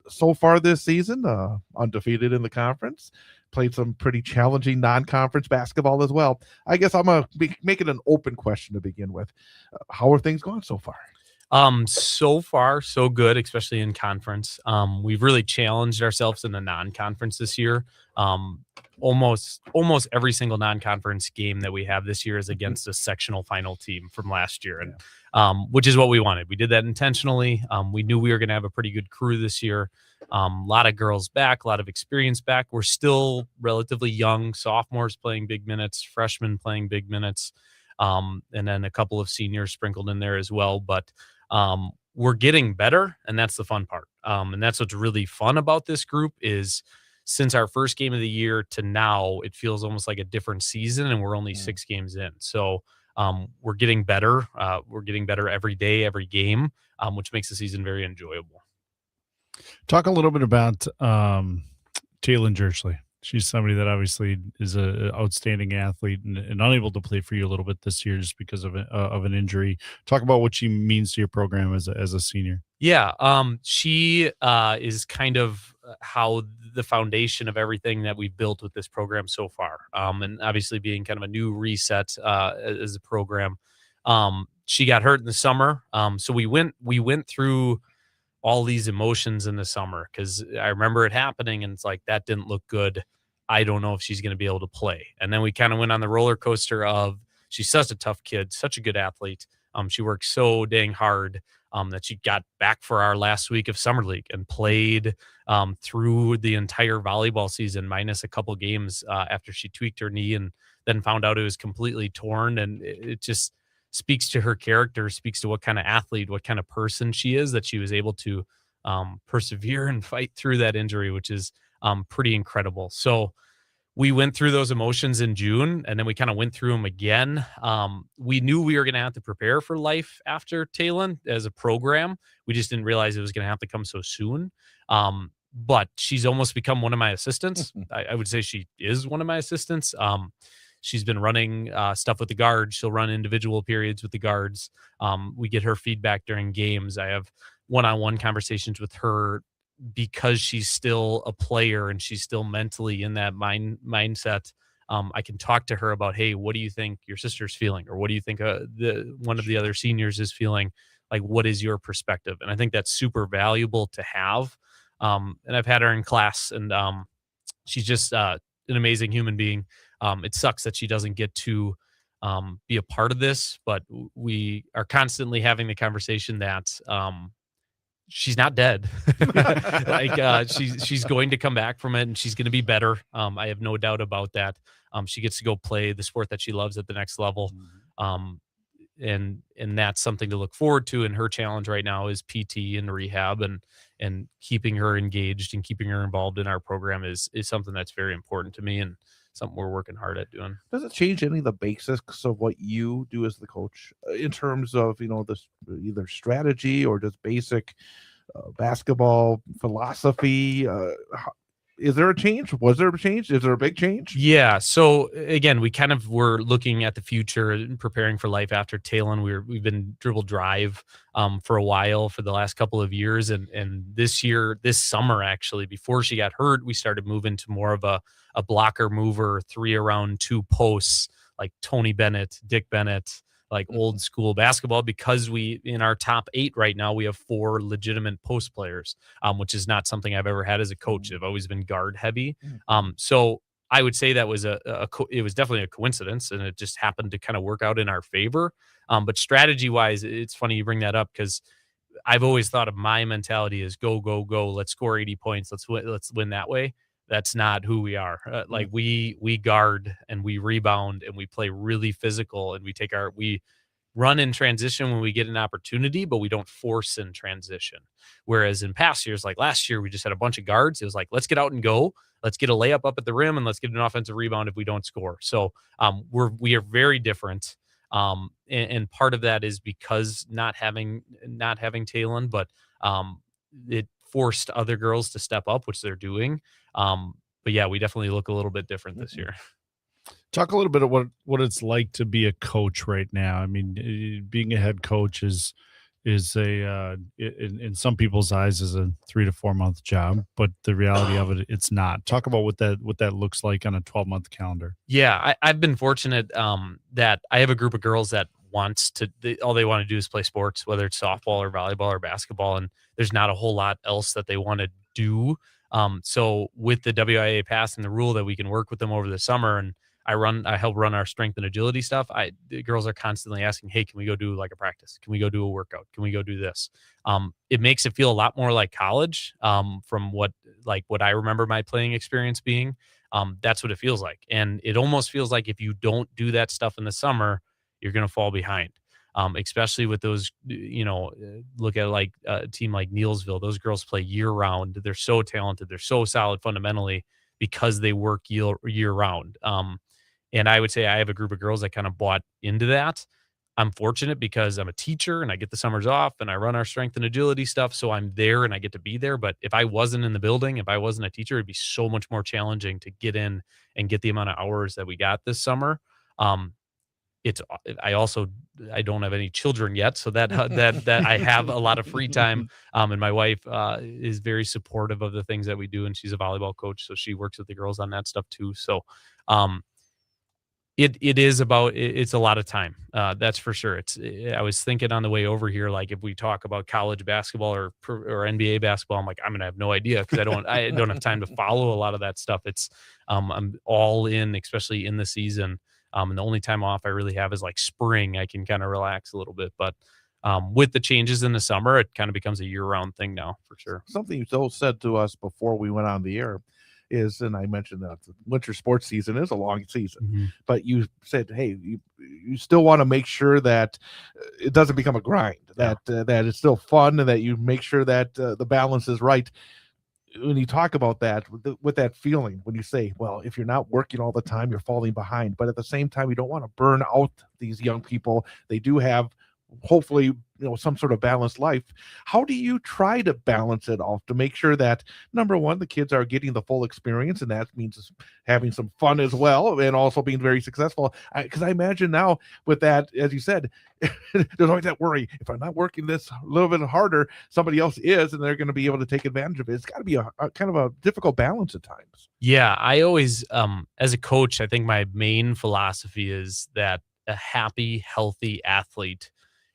Speaker 1: So far this season, undefeated in the conference, played some pretty challenging non-conference basketball as well. I guess I'm going to make it an open question to begin with. How are things going so far?
Speaker 3: So far, so good, especially in conference. We've really challenged ourselves in the non-conference this year. Almost every single non-conference game that we have this year is against a sectional final team from last year, and which is what we wanted. We did that intentionally. We knew we were going to have a pretty good crew this year. A lot of girls back, a lot of experience back. We're still relatively young, sophomores playing big minutes, freshmen playing big minutes, and then a couple of seniors sprinkled in there as well. But we're getting better, and that's the fun part. And that's what's really fun about this group is since our first game of the year to now, it feels almost like a different season, and we're only 6 games in. So we're getting better. We're getting better every day, every game, which makes the season very enjoyable.
Speaker 2: Talk a little bit about Taylon Jersley. She's somebody that obviously is an outstanding athlete and unable to play for you a little bit this year just because of an injury. Talk about what she means to your program as a senior.
Speaker 3: Yeah, she is kind of how the foundation of everything that we've built with this program so far. And obviously being kind of a new reset as a program. She got hurt in the summer. So we went through all these emotions in the summer because I remember it happening and it's like, that didn't look good. I don't know if she's going to be able to play. And then we kind of went on the roller coaster of she's such a tough kid, such a good athlete. She worked so dang hard that she got back for our last week of summer league and played through the entire volleyball season, minus a couple games after she tweaked her knee and then found out it was completely torn. And it just speaks to her character, speaks to what kind of athlete, what kind of person she is, that she was able to persevere and fight through that injury, which is pretty incredible. So we went through those emotions in June, and then we kind of went through them again. We knew we were going to have to prepare for life after Taylon as a program. We just didn't realize it was going to have to come so soon. But she's almost become one of my assistants. I would say she is one of my assistants. She's been running stuff with the guards. She'll run individual periods with the guards. We get her feedback during games. I have one-on-one conversations with her because she's still a player and she's still mentally in that mindset. I can talk to her about, hey, what do you think your sister's feeling? Or what do you think one of the other seniors is feeling? Like, what is your perspective? And I think that's super valuable to have. And I've had her in class, and she's just an amazing human being. It sucks that she doesn't get to be a part of this, but we are constantly having the conversation that she's not dead. She's going to come back from it, and she's going to be better. I have no doubt about that. She gets to go play the sport that she loves at the next level. And that's something to look forward to. And her challenge right now is PT and rehab, and keeping her engaged and keeping her involved in our program is something that's very important to me and something we're working hard at doing.
Speaker 1: Does it change any of the basics of what you do as the coach in terms of, this either strategy or just basic basketball philosophy? Is there a change? Was there a change? Is there a big change?
Speaker 3: Yeah. So again, we kind of were looking at the future and preparing for life after Taylon. We've been dribble drive for a while, for the last couple of years. And this summer, actually, before she got hurt, we started moving to more of a blocker mover, 3 around 2 posts, like Tony Bennett, Dick Bennett, like old school basketball, because we, in our top 8 right now, we have 4 legitimate post players, which is not something I've ever had as a coach. I've always been guard heavy. So I would say that was it was definitely a coincidence, and it just happened to kind of work out in our favor. But strategy wise, it's funny you bring that up, because I've always thought of my mentality as go, go, go. Let's score 80 points. Let's win that way. That's not who we are. Like we guard and we rebound and we play really physical, and we run in transition when we get an opportunity, but we don't force in transition. Whereas in past years, like last year, we just had a bunch of guards. It was like, let's get out and go. Let's get a layup up at the rim, and let's get an offensive rebound if we don't score. So we are very different. And part of that is because not having Talon, but it forced other girls to step up, which they're doing. But yeah, we definitely look a little bit different this year.
Speaker 2: Talk a little bit of what it's like to be a coach right now. I mean, being a head coach is in some people's eyes is a 3 to 4 month job, but the reality of it, it's not. Talk about what that looks like on a 12-month calendar.
Speaker 3: Yeah, I've been fortunate that I have a group of girls that all they want to do is play sports, whether it's softball or volleyball or basketball, and there's not a whole lot else that they want to do. So with the WIA pass and the rule that we can work with them over the summer, and I help run our strength and agility stuff. The girls are constantly asking, "Hey, can we go do like a practice? Can we go do a workout? Can we go do this?" It makes it feel a lot more like college, from what I remember my playing experience being. That's what it feels like, and it almost feels like if you don't do that stuff in the summer, you're going to fall behind. Especially with those, look at like a team like Neilsville. Those girls play year round. They're so talented. They're so solid fundamentally because they work year round. And I would say I have a group of girls that kind of bought into that. I'm fortunate because I'm a teacher and I get the summers off and I run our strength and agility stuff. So I'm there and I get to be there. But if I wasn't in the building, if I wasn't a teacher, it'd be so much more challenging to get in and get the amount of hours that we got this summer. I don't have any children yet, so that I have a lot of free time. And my wife is very supportive of the things that we do, and she's a volleyball coach, so she works with the girls on that stuff too. So it's a lot of time. That's for sure. I was thinking on the way over here, like if we talk about college basketball or NBA basketball, I'm like, I'm gonna have no idea because I don't have time to follow a lot of that stuff. I'm all in, especially in the season. And the only time off I really have is like spring. I can kind of relax a little bit, but with the changes in the summer, it kind of becomes a year-round thing now for sure.
Speaker 1: Something you said to us before we went on the air is, and I mentioned that the winter sports season is a long season, but you said, hey, you still want to make sure that it doesn't become a grind, that it's still fun, and that you make sure that the balance is right. When you talk about that, with that feeling, when you say, well, if you're not working all the time, you're falling behind, but at the same time, you don't want to burn out these young people. They do have, hopefully, some sort of balanced life. How do you try to balance it off to make sure that, number one, the kids are getting the full experience, and that means having some fun as well, and also being very successful? Because I imagine now with that, as you said, there's always that worry. If I'm not working this a little bit harder, somebody else is, and they're going to be able to take advantage of it. It's got to be a kind of a difficult balance at times.
Speaker 3: Yeah, I always, as a coach, I think my main philosophy is that a happy, healthy athlete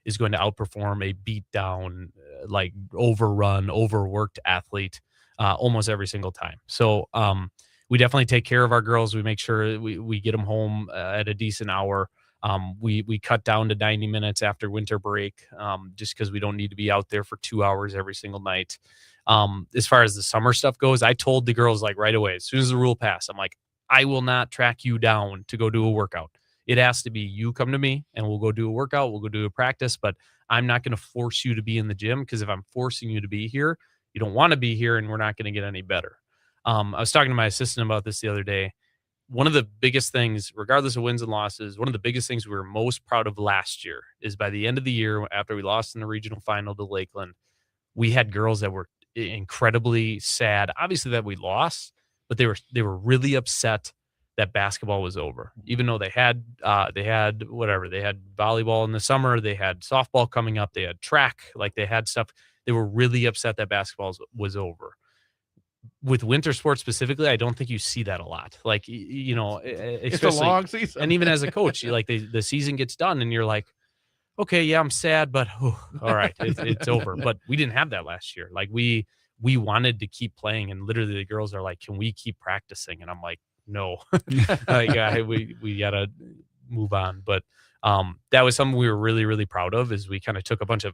Speaker 3: is going to outperform a beat down, like overrun, overworked athlete almost every single time. So we definitely take care of our girls. We make sure we get them home at a decent hour. We cut down to 90 minutes after winter break, just because we don't need to be out there for 2 hours every single night. As far as the summer stuff goes, I told the girls like right away, as soon as the rule passed, I'm like, I will not track you down to go do a workout. It has to be you come to me and we'll go do a workout. We'll go do a practice, but I'm not going to force you to be in the gym, because if I'm forcing you to be here, you don't want to be here and we're not going to get any better. I was talking to my assistant about this the other day. One of the biggest things, regardless of wins and losses, one of the biggest things we were most proud of last year is by the end of the year, after we lost in the regional final to Lakeland, we had girls that were incredibly sad, obviously, that we lost, but they were really upset that basketball was over, even though they had volleyball in the summer, they had softball coming up, they had track, like they had stuff. They were really upset that basketball was over. With winter sports specifically, I don't think you see that a lot. Like,
Speaker 1: It's a long season.
Speaker 3: And even as a coach, like the season gets done and you're like, okay, yeah, I'm sad, but all right, it's over. But we didn't have that last year. Like we wanted to keep playing, and literally the girls are like, can we keep practicing? And I'm like, no, we gotta move on. But that was something we were really, really proud of, is we kind of took a bunch of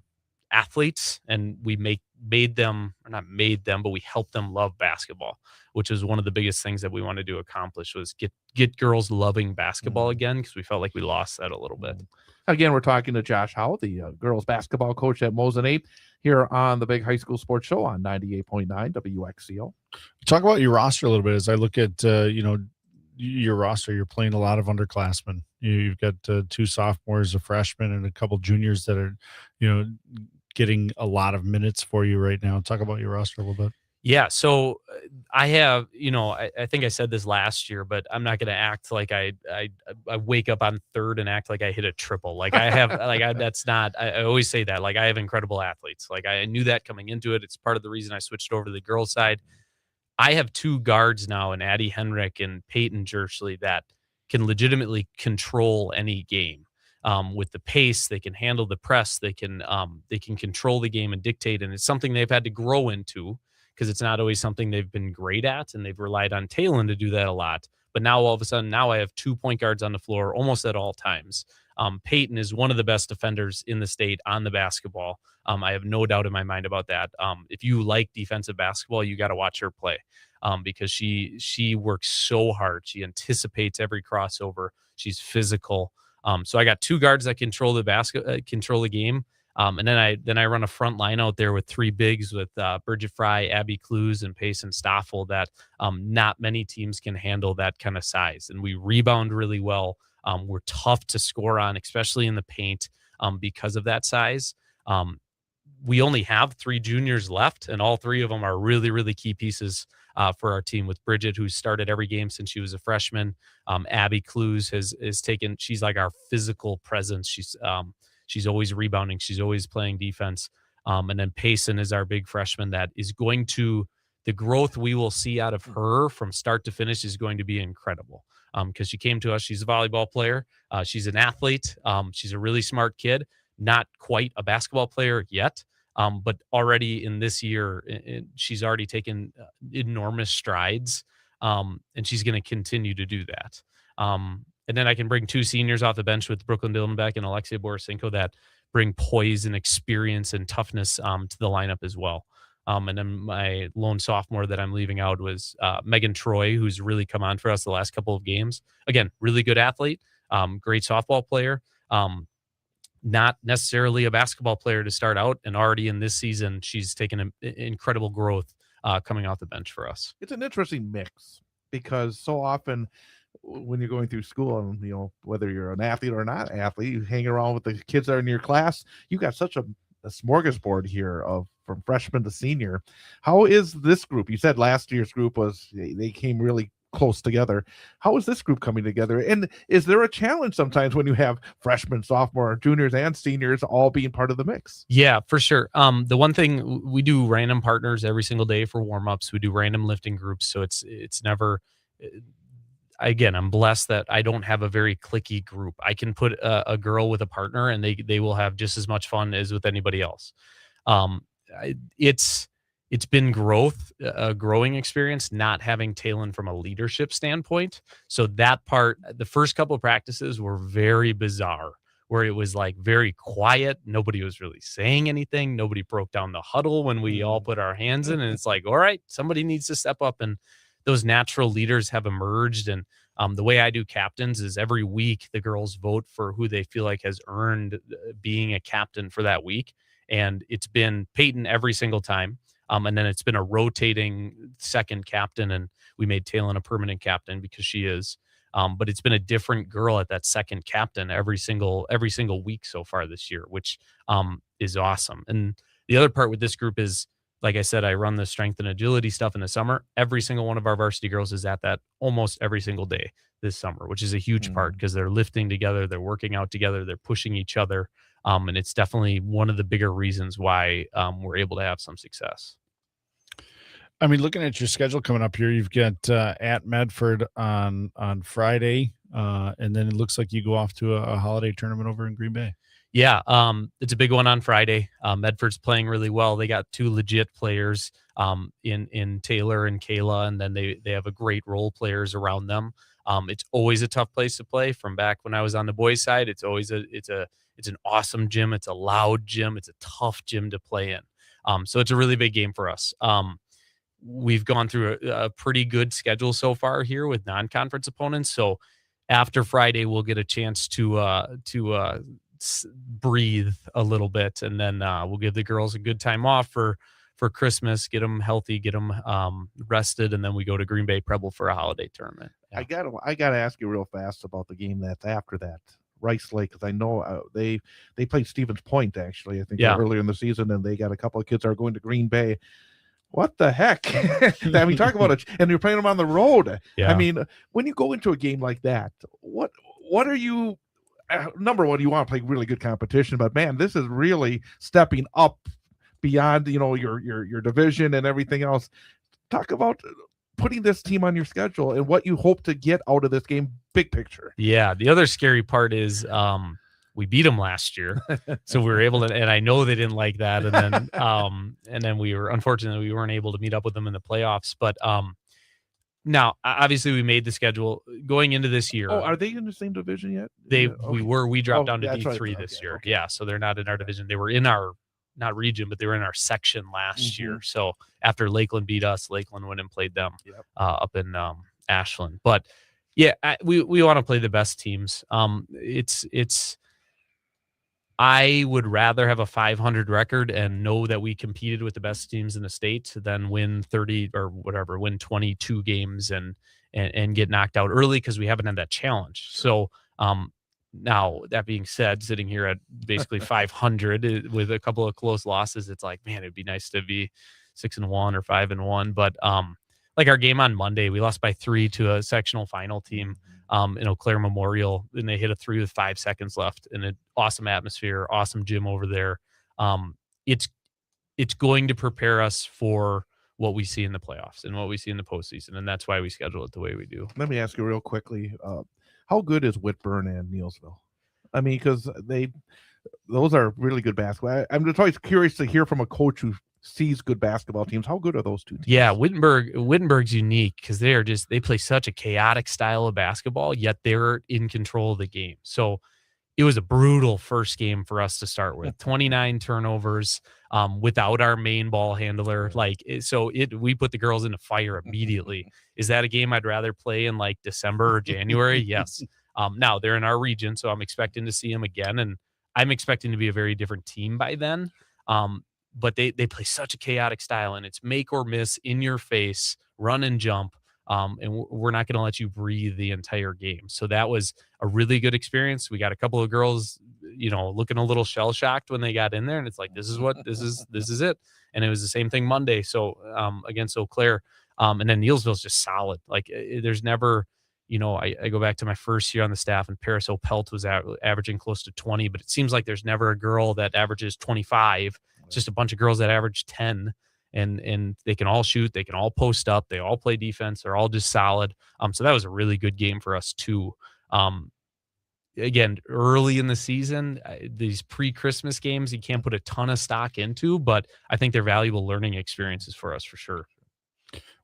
Speaker 3: athletes and we made them, or not made them, but we helped them love basketball, which is one of the biggest things that we wanted to accomplish, was get girls loving basketball again, because we felt like we lost that a little bit.
Speaker 1: Again, we're talking to Josh Howe, the girls basketball coach at Mosinee, here on the Big High School Sports Show on 98.9 WXCO.
Speaker 2: Talk about your roster a little bit. As I look at, your roster, you're playing a lot of underclassmen. You've got 2 sophomores, a freshman, and a couple juniors that are, getting a lot of minutes for you right now. Talk about your roster a little bit.
Speaker 3: Yeah, so I have, I think I said this last year, but I'm not going to act like I wake up on third and act like I hit a triple. Like I have, that's not. I always say that. Like I have incredible athletes. Like I knew that coming into it. It's part of the reason I switched over to the girls' side. I have 2 guards now, in Addie Henrik and Peyton Jerchley, that can legitimately control any game. With the pace, they can handle the press. They can control the game and dictate, and it's something they've had to grow into, because it's not always something they've been great at, and they've relied on Talon to do that a lot. But now all of a sudden, I have 2 point guards on the floor almost at all times. Peyton is one of the best defenders in the state on the basketball. I have no doubt in my mind about that. If you like defensive basketball, you got to watch her play, because she works so hard. She anticipates every crossover. She's physical. So I got 2 guards that control the control the game. And then I run a front line out there with 3 bigs with Bridget Fry, Abby Clues, and Payson Stoffel that not many teams can handle that kind of size. And we rebound really well. We're tough to score on, especially in the paint, because of that size. We only have 3 juniors left, and all 3 of them are really, really key pieces for our team, with Bridget, who started every game since she was a freshman. Abby Clues has taken, she's like our physical presence. She's always rebounding. She's always playing defense. And then Payson is our big freshman that is going to, the growth we will see out of her from start to finish is going to be incredible. Because she came to us. She's a volleyball player. She's an athlete. She's a really smart kid, not quite a basketball player yet. But already in this year, she's already taken enormous strides. And she's going to continue to do that. And then I can bring 2 seniors off the bench with Brooklyn Dillenbeck and Alexia Borisenko that bring poise and experience and toughness to the lineup as well. And then my lone sophomore that I'm leaving out was Megan Troy, who's really come on for us the last couple of games. Again, really good athlete, great softball player, not necessarily a basketball player to start out. And already in this season, she's taken an incredible growth coming off the bench for us.
Speaker 1: It's an interesting mix, because so often when you're going through school, and whether you're an athlete or not athlete, you hang around with the kids that are in your class, you got such a smorgasbord here of from freshman to senior. How is this group? You said last year's group they came really close together. How is this group coming together? And is there a challenge sometimes when you have freshmen, sophomore, juniors, and seniors all being part of the mix?
Speaker 3: Yeah, for sure. The one thing, we do random partners every single day for warm-ups. We do random lifting groups. So it's never, again, I'm blessed that I don't have a very cliquey group. I can put a girl with a partner and they will have just as much fun as with anybody else. It's been a growing experience not having Talon from a leadership standpoint. So that part, the first couple of practices were very bizarre, where it was like very quiet. Nobody was really saying anything. Nobody broke down the huddle when we all put our hands in. And it's like, all right, somebody needs to step up. And those natural leaders have emerged. And the way I do captains is every week the girls vote for who they feel like has earned being a captain for that week. And it's been Peyton every single time. And then it's been a rotating second captain, and we made Talon a permanent captain because she is. But it's been a different girl at that second captain every single week so far this year, which is awesome. And the other part with this group is, like I said, I run the strength and agility stuff in the summer. Every single one of our varsity girls is at that almost every single day this summer, which is a huge part, because they're lifting together, they're working out together, they're pushing each other. And it's definitely one of the bigger reasons why we're able to have some success.
Speaker 2: I mean, looking at your schedule coming up here, you've got at Medford on Friday, and then it looks like you go off to a holiday tournament over in Green Bay.
Speaker 3: Yeah, it's a big one on Friday. Medford's playing really well. They got 2 legit players in Taylor and Kayla, and then they have a great role players around them. It's always a tough place to play. From back when I was on the boys' side, it's always it's an awesome gym. It's a loud gym. It's a tough gym to play in. So it's a really big game for us. We've gone through a pretty good schedule so far here with non-conference opponents. So after Friday, we'll get a chance to breathe a little bit, and then we'll give the girls a good time off for Christmas, get them healthy, get them rested, and then we go to Green Bay Preble for a holiday tournament.
Speaker 1: I gotta ask you real fast about the game that's after that, Rice Lake, because I know they played Stevens Point actually. I think earlier in the season, and they got a couple of kids that are going to Green Bay. What the heck? I mean, talk about it, and you're playing them on the road.
Speaker 3: Yeah.
Speaker 1: I mean, when you go into a game like that, what are you? Number one, you want to play really good competition, but man, this is really stepping up beyond your division and everything else. Talk about putting this team on your schedule and what you hope to get out of this game, big picture.
Speaker 3: Yeah, the other scary part is we beat them last year, so we were able to, and I know they didn't like that, and then we weren't able to meet up with them in the playoffs, but now obviously we made the schedule going into this year.
Speaker 1: Oh, are they in the same division yet?
Speaker 3: We dropped down to D3
Speaker 1: right.
Speaker 3: this year.
Speaker 1: Okay.
Speaker 3: Yeah, so they're not in our division. They were in our not region, but they were in our section last year. So after Lakeland beat us, Lakeland went and played them up in Ashland. But yeah, we want to play the best teams. I would rather have a 500 record and know that we competed with the best teams in the state than win 22 games and get knocked out early, because we haven't had that challenge. So now, that being said, sitting here at basically 500 with a couple of close losses, it's like, man, it'd be nice to be 6-1 or 5-1. But like our game on Monday, we lost by 3 to a sectional final team in Eau Claire Memorial, and they hit a 3 with 5 seconds left, and an awesome atmosphere, awesome gym over there. It's going to prepare us for what we see in the playoffs and what we see in the postseason, and that's why we schedule it the way we do.
Speaker 1: Let me ask you real quickly. How good is Whitburn and Neilsville? I mean, because those are really good basketball. I'm just always curious to hear from a coach who sees good basketball teams. How good are those two teams?
Speaker 3: Yeah, Wittenberg's unique because they play such a chaotic style of basketball, yet they're in control of the game. So it was a brutal first game for us to start with. 29 turnovers without our main ball handler. We put the girls in a fire immediately. Is that a game I'd rather play in like December or January? Yes. Now they're in our region, so I'm expecting to see them again, and I'm expecting to be a very different team by then. But they play such a chaotic style, and it's make or miss, in your face, run and jump. And we're not going to let you breathe the entire game. So that was a really good experience. We got a couple of girls, looking a little shell shocked when they got in there, and it's like, this is it. And it was the same thing Monday. So against Eau Claire, and then Neilsville's just solid. Like there's never, I go back to my first year on the staff, and Paris O'Pelt was averaging close to 20, but it seems like there's never a girl that averages 25. It's just a bunch of girls that average 10. And they can all shoot, they can all post up, they all play defense, they're all just solid. So that was a really good game for us too. Again, early in the season, these pre-Christmas games, you can't put a ton of stock into, but I think they're valuable learning experiences for us for sure.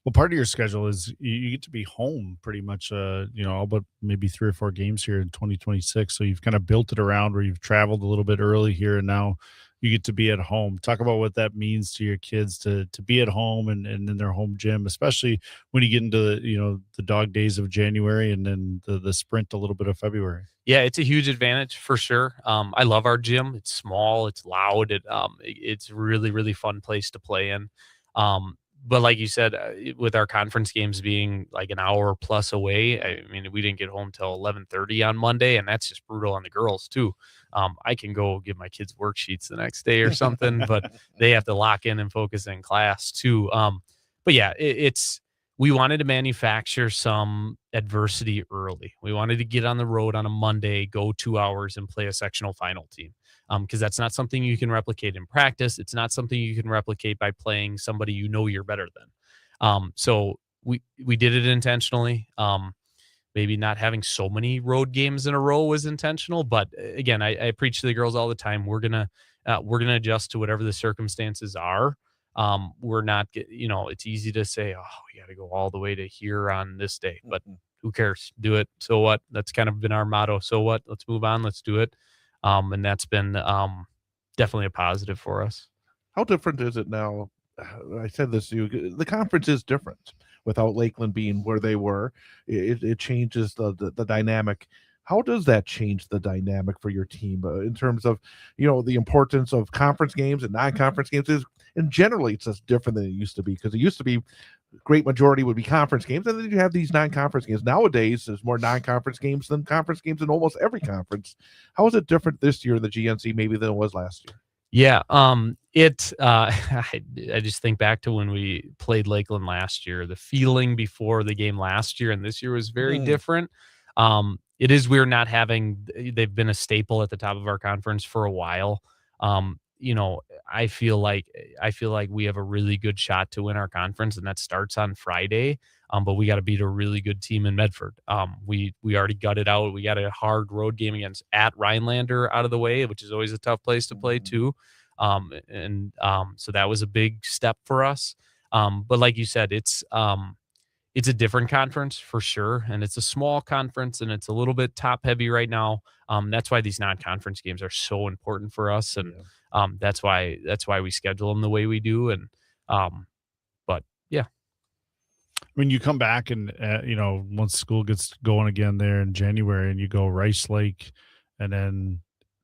Speaker 2: Well, part of your schedule is you get to be home pretty much, all but maybe 3 or 4 games here in 2026. So you've kind of built it around where you've traveled a little bit early here, and now you get to be at home. Talk about what that means to your kids to be at home and in their home gym, especially when you get into the dog days of January and then the sprint a little bit of February.
Speaker 3: Yeah, it's a huge advantage for sure. I love our gym. It's small, it's loud. It's really, really fun place to play in. But like you said, with our conference games being like an hour plus away, I mean, we didn't get home till 11:30 on Monday, and that's just brutal on the girls too. I can go give my kids worksheets the next day or something, but they have to lock in and focus in class too. But yeah, we wanted to manufacture some adversity early. We wanted to get on the road on a Monday, go 2 hours and play a sectional final team. Because that's not something you can replicate in practice. It's not something you can replicate by playing somebody you're better than. So we did it intentionally. Maybe not having so many road games in a row was intentional, but again, I preach to the girls all the time. We're gonna adjust to whatever the circumstances are. We're not, it's easy to say, oh, we got to go all the way to here on this day, but who cares? Do it. So what? That's kind of been our motto. So what? Let's move on. Let's do it. And that's been definitely a positive for us.
Speaker 1: How different is it now? I said this to you. The conference is different without Lakeland being where they were. It changes the dynamic. How does that change the dynamic for your team in terms of, the importance of conference games and non-conference games? And generally, it's just different than it used to be, because it used to be great majority would be conference games, and then you have these non-conference games. Nowadays, there's more non-conference games than conference games in almost every conference. How is it different this year in the GNC maybe than it was last year?
Speaker 3: Yeah, I just think back to when we played Lakeland last year. The feeling before the game last year and this year was very different. It is weird not having they've been a staple at the top of our conference for a while. You know, I feel like we have a really good shot to win our conference, and that starts on Friday. But we got to beat a really good team in Medford. We already got it out. We got a hard road game against at Rhinelander out of the way, which is always a tough place to play too. So that was a big step for us. But like you said, it's a different conference for sure, and it's a small conference, and it's a little bit top heavy right now. That's why these non-conference games are so important for us, and that's why we schedule them the way we do. And but yeah.
Speaker 2: When you come back and once school gets going again there in January, and you go Rice Lake, and then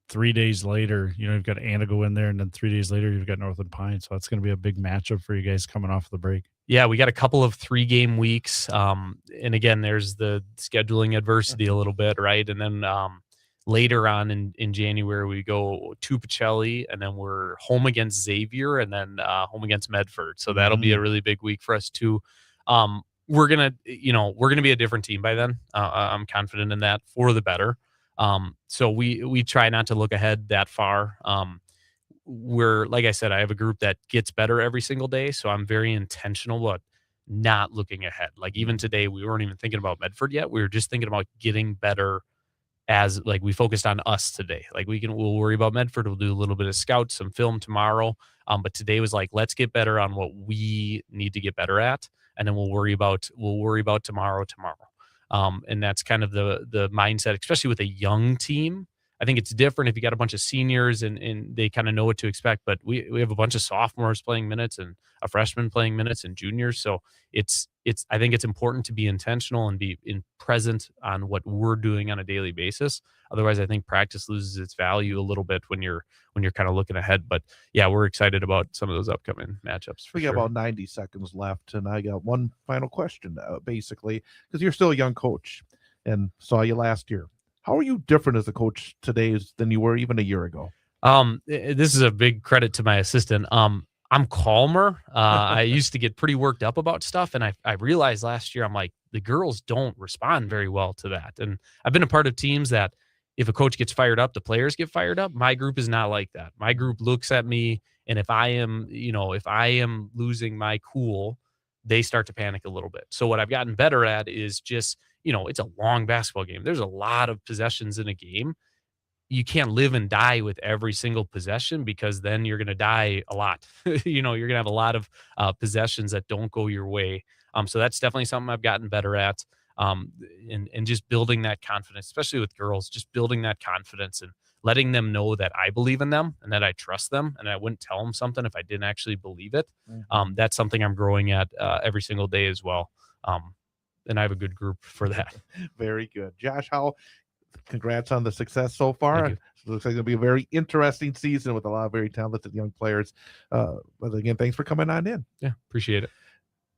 Speaker 2: 3 days later, you've got Anna go in there, and then 3 days later you've got Northern Pine. So that's going to be a big matchup for you guys coming off the break.
Speaker 3: Yeah, we got a couple of 3-game weeks. And again, there's the scheduling adversity a little bit, right? And then later on in January, we go to Pacelli, and then we're home against Xavier, and then home against Medford. So that'll be a really big week for us too. We're gonna be a different team by then. I'm confident in that, for the better. So we try not to look ahead that far. We're, like I said, I have a group that gets better every single day, so I'm very intentional about not looking ahead. Like even today, we weren't even thinking about Medford yet. We were just thinking about getting better. As like we focused on us today. Like we'll worry about Medford. We'll do a little bit of scouts, some film tomorrow. But today was like, let's get better on what we need to get better at, and then we'll worry about tomorrow. And that's kind of the mindset, especially with a young team. I think it's different if you got a bunch of seniors and they kind of know what to expect, but we have a bunch of sophomores playing minutes and a freshman playing minutes and juniors. So I think it's important to be intentional and be present on what we're doing on a daily basis. Otherwise, I think practice loses its value a little bit when you're kind of looking ahead. But yeah, we're excited about some of those upcoming matchups.
Speaker 1: We got about 90 seconds left, and I got one final question, basically, because you're still a young coach and saw you last year. How are you different as a coach today than you were even a year ago?
Speaker 3: This is a big credit to my assistant. I'm calmer. I used to get pretty worked up about stuff, and I realized last year, I'm like, the girls don't respond very well to that. And I've been a part of teams that if a coach gets fired up, the players get fired up. My group is not like that. My group looks at me, and if I am losing my cool, they start to panic a little bit. So what I've gotten better at is just, it's a long basketball game. There's a lot of possessions in a game. You can't live and die with every single possession, because then you're going to die a lot. You're going to have a lot of possessions that don't go your way. So that's definitely something I've gotten better at. And just building that confidence, especially with girls, just building that confidence and letting them know that I believe in them and that I trust them, and I wouldn't tell them something if I didn't actually believe it. That's something I'm growing at every single day as well. And I have a good group for that.
Speaker 1: Very good. Josh Howell, congrats on the success so far. It looks like it'll be a very interesting season with a lot of very talented young players. But again, thanks for coming on in.
Speaker 3: Yeah, appreciate it.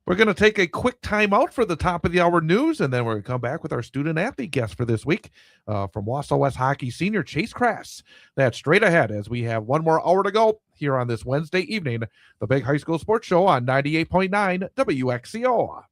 Speaker 1: We're going to take a quick time out for the top of the hour news, and then we're going to come back with our student athlete guest for this week from Wausau West Hockey senior Chase Crass. That's straight ahead as we have one more hour to go here on this Wednesday evening, the Big High School Sports Show on 98.9 WXCO.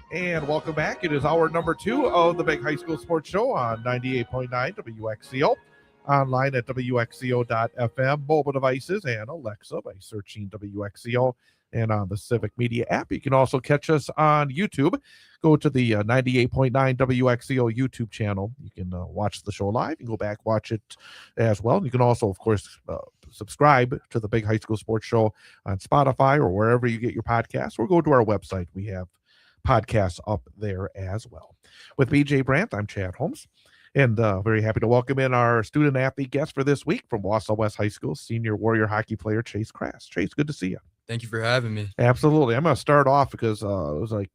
Speaker 1: And welcome back. It is hour number 2 of the Big High School Sports Show on 98.9 WXCO. Online at WXCO.FM, mobile devices, and Alexa by searching WXCO. And on the Civic Media app. You can also catch us on YouTube. Go to the 98.9 WXCO YouTube channel. You can watch the show live. You can go back, watch it as well. You can also, of course, subscribe to the Big High School Sports Show on Spotify or wherever you get your podcasts, or go to our website. We have podcasts up there as well. With BJ Brandt, I'm Chad Holmes. And very happy to welcome in our student athlete guest for this week from Wausau West High School, senior Warrior hockey player Chase Crass. Chase, good to see you.
Speaker 4: Thank you for having me.
Speaker 1: Absolutely. I'm going to start off because it was like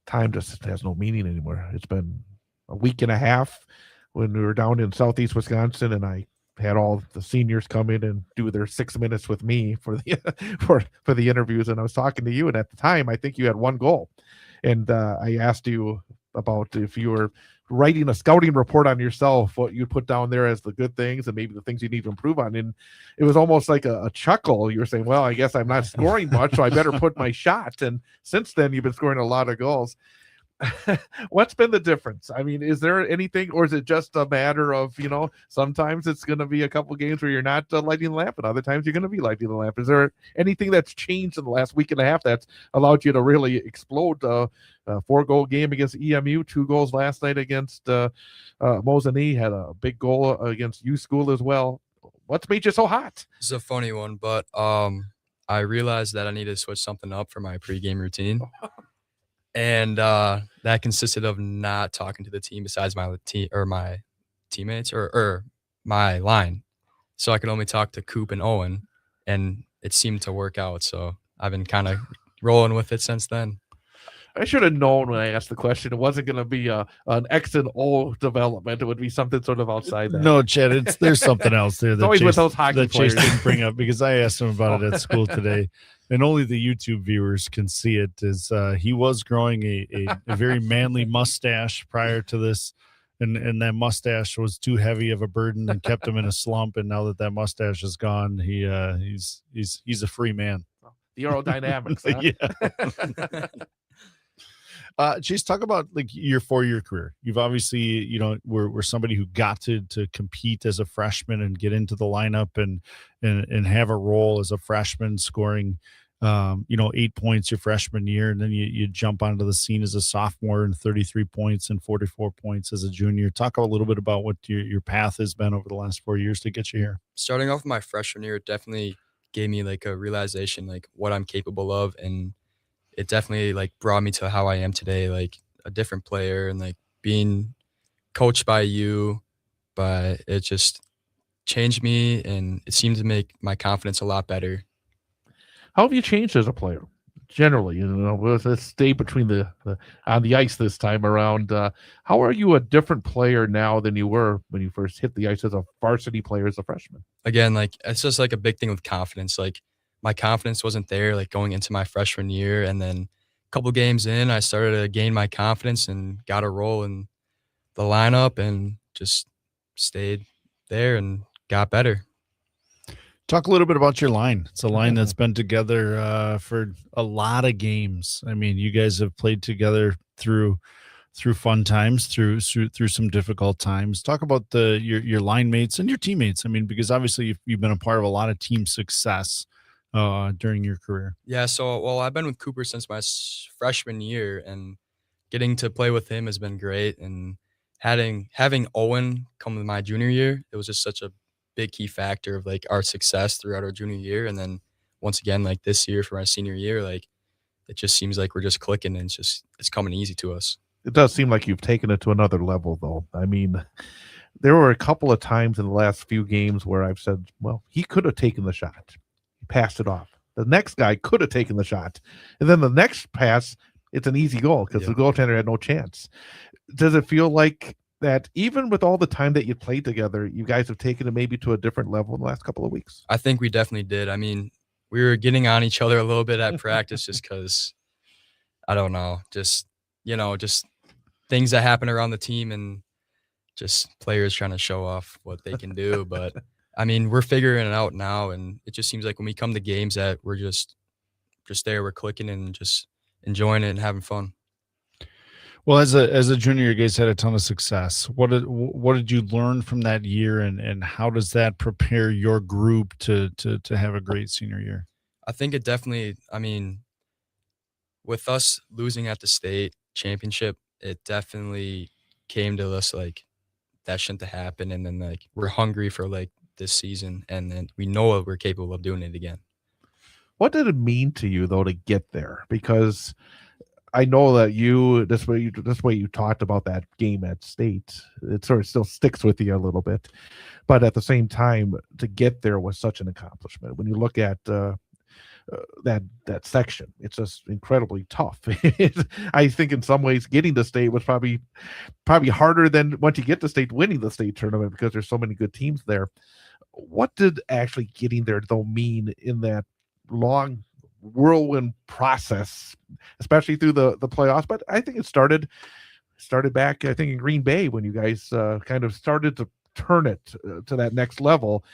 Speaker 1: time just has no meaning anymore. It's been a week and a half when we were down in southeast Wisconsin, and I had all the seniors come in and do their 6 minutes with me for the for the interviews. And I was talking to you, and at the time, I think you had one goal. And I asked you about if you were writing a scouting report on yourself, what you put down there as the good things and maybe the things you need to improve on. And it was almost like a chuckle. You were saying, well, I guess I'm not scoring much, so I better put my shot. And since then, you've been scoring a lot of goals. What's been the difference? I mean, is there anything, or is it just a matter of, sometimes it's going to be a couple games where you're not lighting the lamp, and other times you're going to be lighting the lamp? Is there anything that's changed in the last week and a half that's allowed you to really explode? 4-goal game against EMU, 2 goals last night against Mosinee, had a big goal against U School as well. What's made you so hot?
Speaker 4: This is a funny one, but I realized that I needed to switch something up for my pregame routine. And that consisted of not talking to the team besides my teammates or my line. So I could only talk to Coop and Owen, and it seemed to work out. So I've been kind of rolling with it since then.
Speaker 1: I should have known when I asked the question it wasn't going to be an X and O development. It would be something sort of outside that.
Speaker 2: No, Chad, there's something else there that
Speaker 1: always with those hockey players.
Speaker 2: Chase didn't bring up, because I asked him about it at school today, and only the YouTube viewers can see it. Is he was growing a very manly mustache prior to this, and that mustache was too heavy of a burden and kept him in a slump. And now that mustache is gone, he's a free man.
Speaker 1: The aerodynamics.
Speaker 2: Yeah. Chase, talk about like your 4-year career. You've obviously, were somebody who got to compete as a freshman and get into the lineup and have a role as a freshman, scoring 8 points your freshman year, and then you jump onto the scene as a sophomore and 33 points and 44 points as a junior. Talk a little bit about what your path has been over the last 4 years to get you here.
Speaker 4: Starting off my freshman year, it definitely gave me like a realization like what I'm capable of, and it definitely like brought me to how I am today, like a different player, and like being coached by you. But it just changed me, and it seemed to make my confidence a lot better.
Speaker 1: How have you changed as a player? Generally, let's stay between the on the ice this time around. How are you a different player now than you were when you first hit the ice as a varsity player as a freshman?
Speaker 4: Again, like it's just like a big thing with confidence. Like my confidence wasn't there like going into my freshman year, and then a couple games in, I started to gain my confidence and got a role in the lineup and just stayed there and got better.
Speaker 2: Talk a little bit about your line. It's a line that's been together for a lot of games. I mean, you guys have played together through fun times, through some difficult times. Talk about your line mates and your teammates. I mean, because obviously you've been a part of a lot of team success during your career.
Speaker 4: Yeah, so I've been with Cooper since my freshman year, and getting to play with him has been great. And having Owen come to my junior year, it was just such a big key factor of like our success throughout our junior year. And then once again, like this year for my senior year, like it just seems like we're just clicking, and it's coming easy to us.
Speaker 1: It does seem like you've taken it to another level, though. I mean, there were a couple of times in the last few games where I've said, well, he could have taken the shot. He passed it off. The next guy could have taken the shot. And then the next pass, it's an easy goal because the goaltender had no chance. Does it feel like that even with all the time that you played together, you guys have taken it maybe to a different level in the last couple of weeks?
Speaker 4: I think we definitely did. I mean, we were getting on each other a little bit at practice just because, I don't know, just things that happen around the team and just players trying to show off what they can do. But, I mean, we're figuring it out now, and it just seems like when we come to games that we're just there, we're clicking and just enjoying it and having fun.
Speaker 2: Well, as a junior, you guys had a ton of success. What did you learn from that year, and how does that prepare your group to have a great senior year?
Speaker 4: I think it definitely, I mean, with us losing at the state championship, it definitely came to us like that shouldn't have happened. And then like we're hungry for like this season, and then we know we're capable of doing it again.
Speaker 1: What did it mean to you though to get there? Because I know that this way you talked about that game at state, it sort of still sticks with you a little bit, but at the same time, to get there was such an accomplishment. When you look at that section, it's just incredibly tough. I think in some ways getting to state was probably harder than once you get to state winning the state tournament, because there's so many good teams there. What did actually getting there though mean in that long whirlwind process, especially through the playoffs? But I think it started back, I think, in Green Bay when you guys kind of started to turn it to that next level.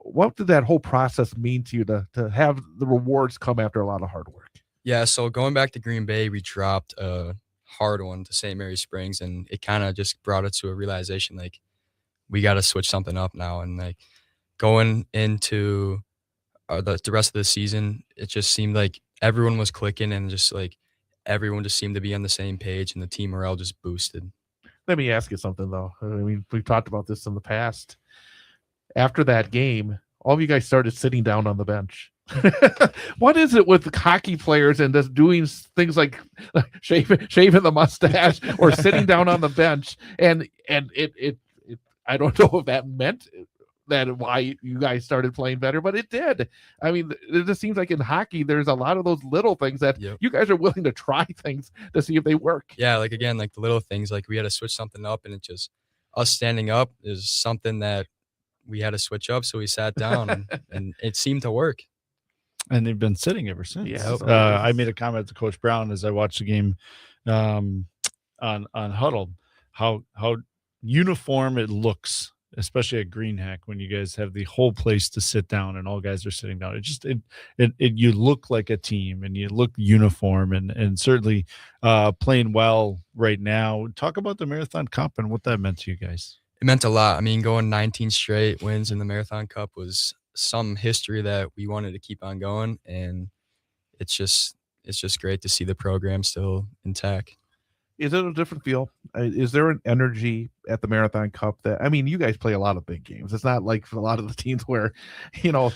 Speaker 1: What did that whole process mean to you to have the rewards come after a lot of hard work?
Speaker 4: Yeah, so going back to Green Bay, we dropped a hard one to St. Mary Springs, and it kind of just brought it to a realization like we got to switch something up now. And like going into the rest of the season, it just seemed like everyone was clicking, and just like everyone just seemed to be on the same page, and the team morale just boosted.
Speaker 1: Let me ask you something though. I mean, we've talked about this in the past. After that game, all of you guys started sitting down on the bench. What is it with hockey players and just doing things like shaving the mustache or sitting down on the bench? And it I don't know if that meant that why you guys started playing better, but it did. I mean, it just seems like in hockey, there's a lot of those little things that you guys are willing to try things to see if they work.
Speaker 4: Yeah, like again, like the little things, like we had to switch something up, and it just us standing up is something that we had to switch up. So we sat down and it seemed to work.
Speaker 2: And they've been sitting ever since.
Speaker 1: Yeah.
Speaker 2: I made a comment to Coach Brown as I watched the game on Huddle, how uniform it looks, especially at Green Hack, when you guys have the whole place to sit down and all guys are sitting down. It you look like a team and you look uniform, and certainly playing well right now. Talk about the Marathon Cup and what that meant to you guys.
Speaker 4: It meant a lot. I mean, going 19 straight wins in the Marathon Cup was some history that we wanted to keep on going, and it's just great to see the program still intact.
Speaker 1: Is it a different feel? Is there an energy at the Marathon Cup that, I mean, you guys play a lot of big games. It's not like for a lot of the teams where,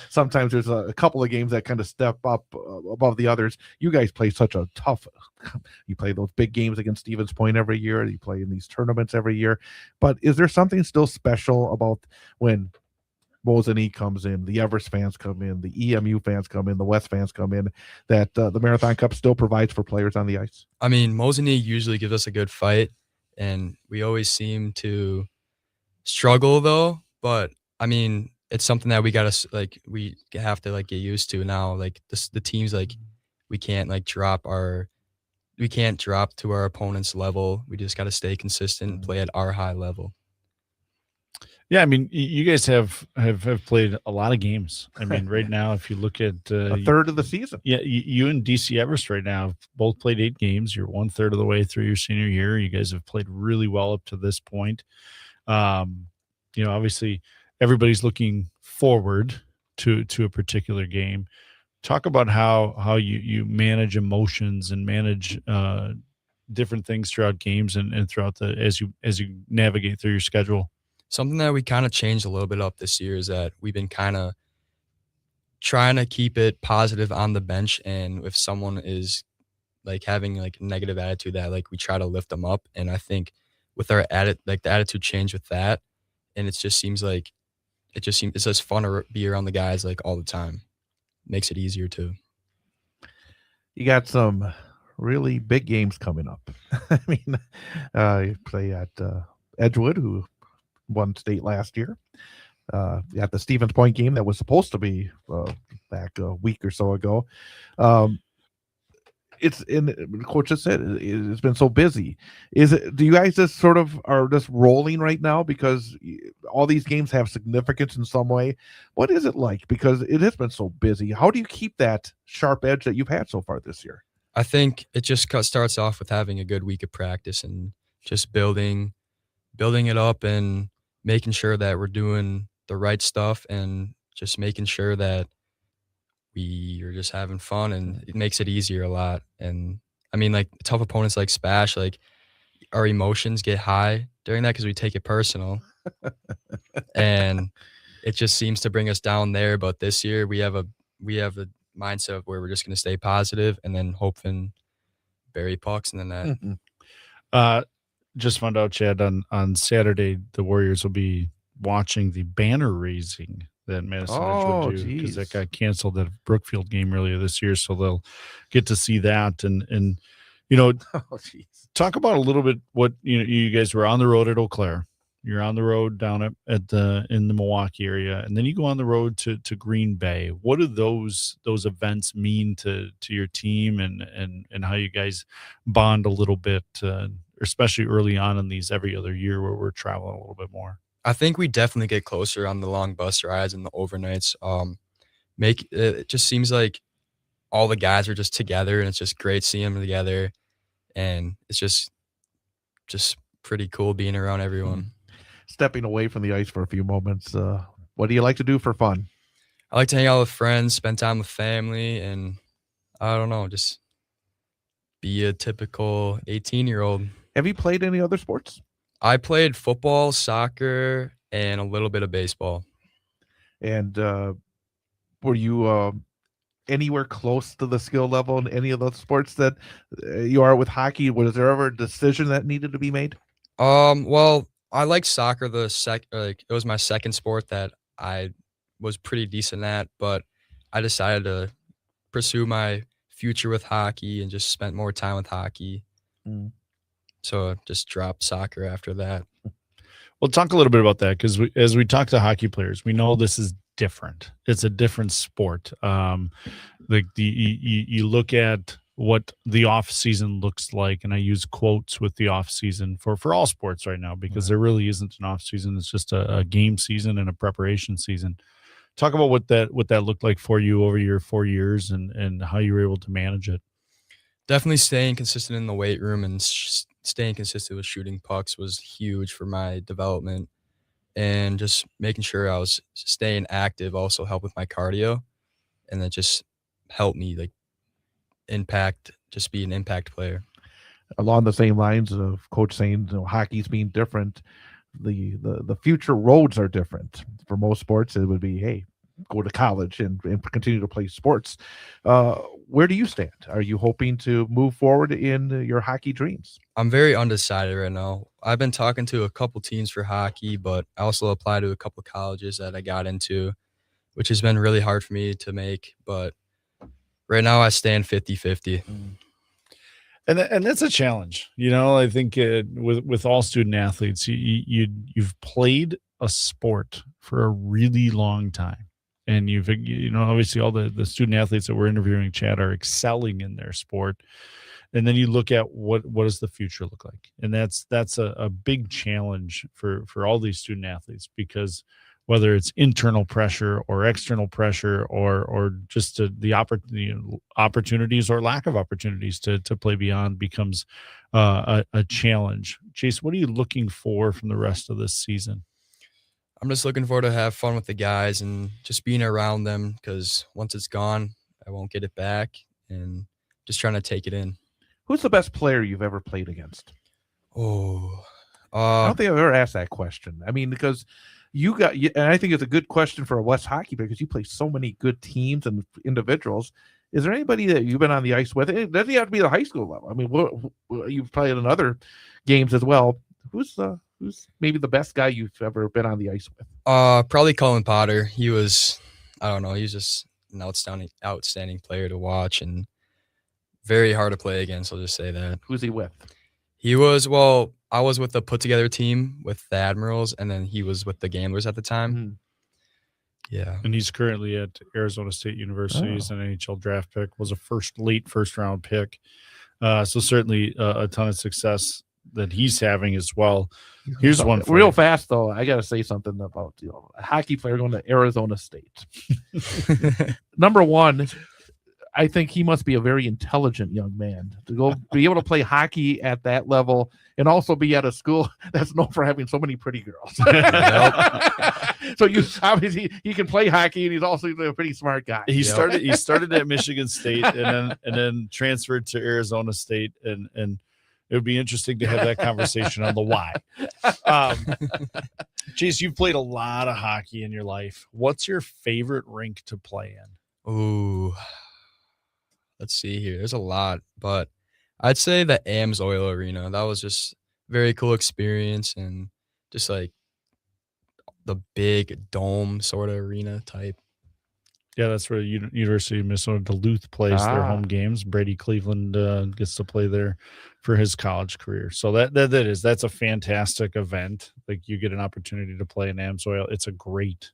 Speaker 1: sometimes there's a couple of games that kind of step up above the others. You guys play such a tough, you play those big games against Stevens Point every year. You play in these tournaments every year. But is there something still special about when Mosinee comes in, the Everest fans come in, the EMU fans come in, the West fans come in, that the Marathon Cup still provides for players on the ice?
Speaker 4: I mean, Mosinee usually gives us a good fight, and we always seem to struggle though. But I mean, it's something that we have to get used to now. Like the teams, like we can't drop to our opponent's level. We just got to stay consistent and play at our high level.
Speaker 2: Yeah, I mean, you guys have played a lot of games. I mean, right now, if you look at
Speaker 1: a third of the season,
Speaker 2: yeah, you and DC Everest right now have both played 8 games. You're 1/3 of the way through your senior year. You guys have played really well up to this point. Obviously, everybody's looking forward to a particular game. Talk about how you manage emotions and manage different things throughout games and throughout as you navigate through your schedule.
Speaker 4: Something that we kind of changed a little bit up this year is that we've been kind of trying to keep it positive on the bench. And if someone is having a negative attitude, that we try to lift them up. And I think with our the attitude change with that, and it just seems it's just fun to be around the guys all the time. Makes it easier too.
Speaker 1: You got some really big games coming up. I mean, you play at Edgewood, who won state last year. At the Stevens Point game that was supposed to be back a week or so ago. Coach just said it's been so busy. Do you guys just sort of are just rolling right now because all these games have significance in some way? What is it like? Because it has been so busy. How do you keep that sharp edge that you've had so far this year?
Speaker 4: I think it just starts off with having a good week of practice and just building it up and making sure that we're doing the right stuff and just making sure that we are just having fun, and it makes it easier a lot. And I mean, like tough opponents like Spash, like our emotions get high during that because we take it personal, and it just seems to bring us down there. But this year we have a mindset of where we're just going to stay positive and then hoping bury pucks in the net.
Speaker 2: Just found out, Chad, on Saturday the Warriors will be watching the banner raising that Madison Edgewood do, because that got canceled at Brookfield game earlier this year, so they'll get to see that. And talk about a little bit what you guys were on the road at Eau Claire. You're on the road down in the Milwaukee area, and then you go on the road to Green Bay. What do those events mean to your team and how you guys bond a little bit, especially early on in these every other year where we're traveling a little bit more?
Speaker 4: I think we definitely get closer on the long bus rides and the overnights. It just seems like all the guys are just together, and it's just great seeing them together, and it's just pretty cool being around everyone.
Speaker 1: Stepping away from the ice for a few moments, what do you like to do for fun?
Speaker 4: I like to hang out with friends, spend time with family, and I don't know, just be a typical 18-year-old.
Speaker 1: Have you played any other sports?
Speaker 4: I played football, soccer, and a little bit of baseball.
Speaker 1: And were you anywhere close to the skill level in any of those sports that you are with hockey? Was there ever a decision that needed to be made?
Speaker 4: Well, I like soccer. It was my second sport that I was pretty decent at, but I decided to pursue my future with hockey and just spent more time with hockey. So I just dropped soccer after that.
Speaker 2: Well, talk a little bit about that, because as we talk to hockey players, we know this is different. It's a different sport. You look at what the off season looks like, and I use quotes with the off season for all sports right now, because there really isn't an off season. It's just a game season and a preparation season. Talk about what that looked like for you over your 4 years and how you were able to manage it.
Speaker 4: Definitely staying consistent in the weight room and staying consistent with shooting pucks was huge for my development, and just making sure I was staying active also helped with my cardio, and that just helped me like just be an impact player.
Speaker 1: Along the same lines of Coach saying, hockey's being different, the future roads are different. For most sports, it would be, hey, go to college and continue to play sports. Where do you stand? Are you hoping to move forward in your hockey dreams?
Speaker 4: I'm very undecided right now. I've been talking to a couple teams for hockey, but I also applied to a couple colleges that I got into, which has been really hard for me to make. But right now I stand 50-50.
Speaker 2: And that's a challenge. I think with all student athletes, you've played a sport for a really long time. And you've obviously all the student athletes that we're interviewing, Chad, are excelling in their sport. And then you look at what does the future look like? And that's a big challenge for all these student athletes, because whether it's internal pressure or external pressure or just the opportunities or lack of opportunities to play beyond becomes a challenge. Chase, what are you looking for from the rest of this season?
Speaker 4: I'm just looking forward to have fun with the guys and just being around them, because once it's gone, I won't get it back, and just trying to take it in.
Speaker 1: Who's the best player you've ever played against?
Speaker 4: I
Speaker 1: don't think I've ever asked that question. I mean, because and I think it's a good question for a West hockey, because you play so many good teams and individuals. Is there anybody that you've been on the ice with? It doesn't have to be the high school level. I mean, you've played in other games as well. Who's maybe the best guy you've ever been on the ice with?
Speaker 4: Probably Cullen Potter. He was just an outstanding player to watch, and very hard to play against. I'll just say that.
Speaker 1: Who's he with?
Speaker 4: I was with the put together team with the Admirals, and then he was with the Gamblers at the time.
Speaker 1: Mm-hmm.
Speaker 2: Yeah. And he's currently at Arizona State University. He's an NHL draft pick, was a late first round pick. So certainly a ton of success that he's having as well. Here's one for
Speaker 1: real fast though. I got to say something about a hockey player going to Arizona State. Number one, I think he must be a very intelligent young man to go be able to play hockey at that level and also be at a school that's known for having so many pretty girls. So you obviously he can play hockey and he's also a pretty smart guy.
Speaker 2: He started at Michigan State and then transferred to Arizona State, and it would be interesting to have that conversation on the why. Chase, you've played a lot of hockey in your life. What's your favorite rink to play in?
Speaker 4: Ooh, let's see here. There's a lot, but I'd say the Ames Oil Arena. That was just a very cool experience, and just like the big dome sort of arena type.
Speaker 2: Yeah, that's where University of Minnesota Duluth plays their home games. Brady Cleveland gets to play there for his college career. So that's a fantastic event. Like, you get an opportunity to play in Ames Oil. It's a great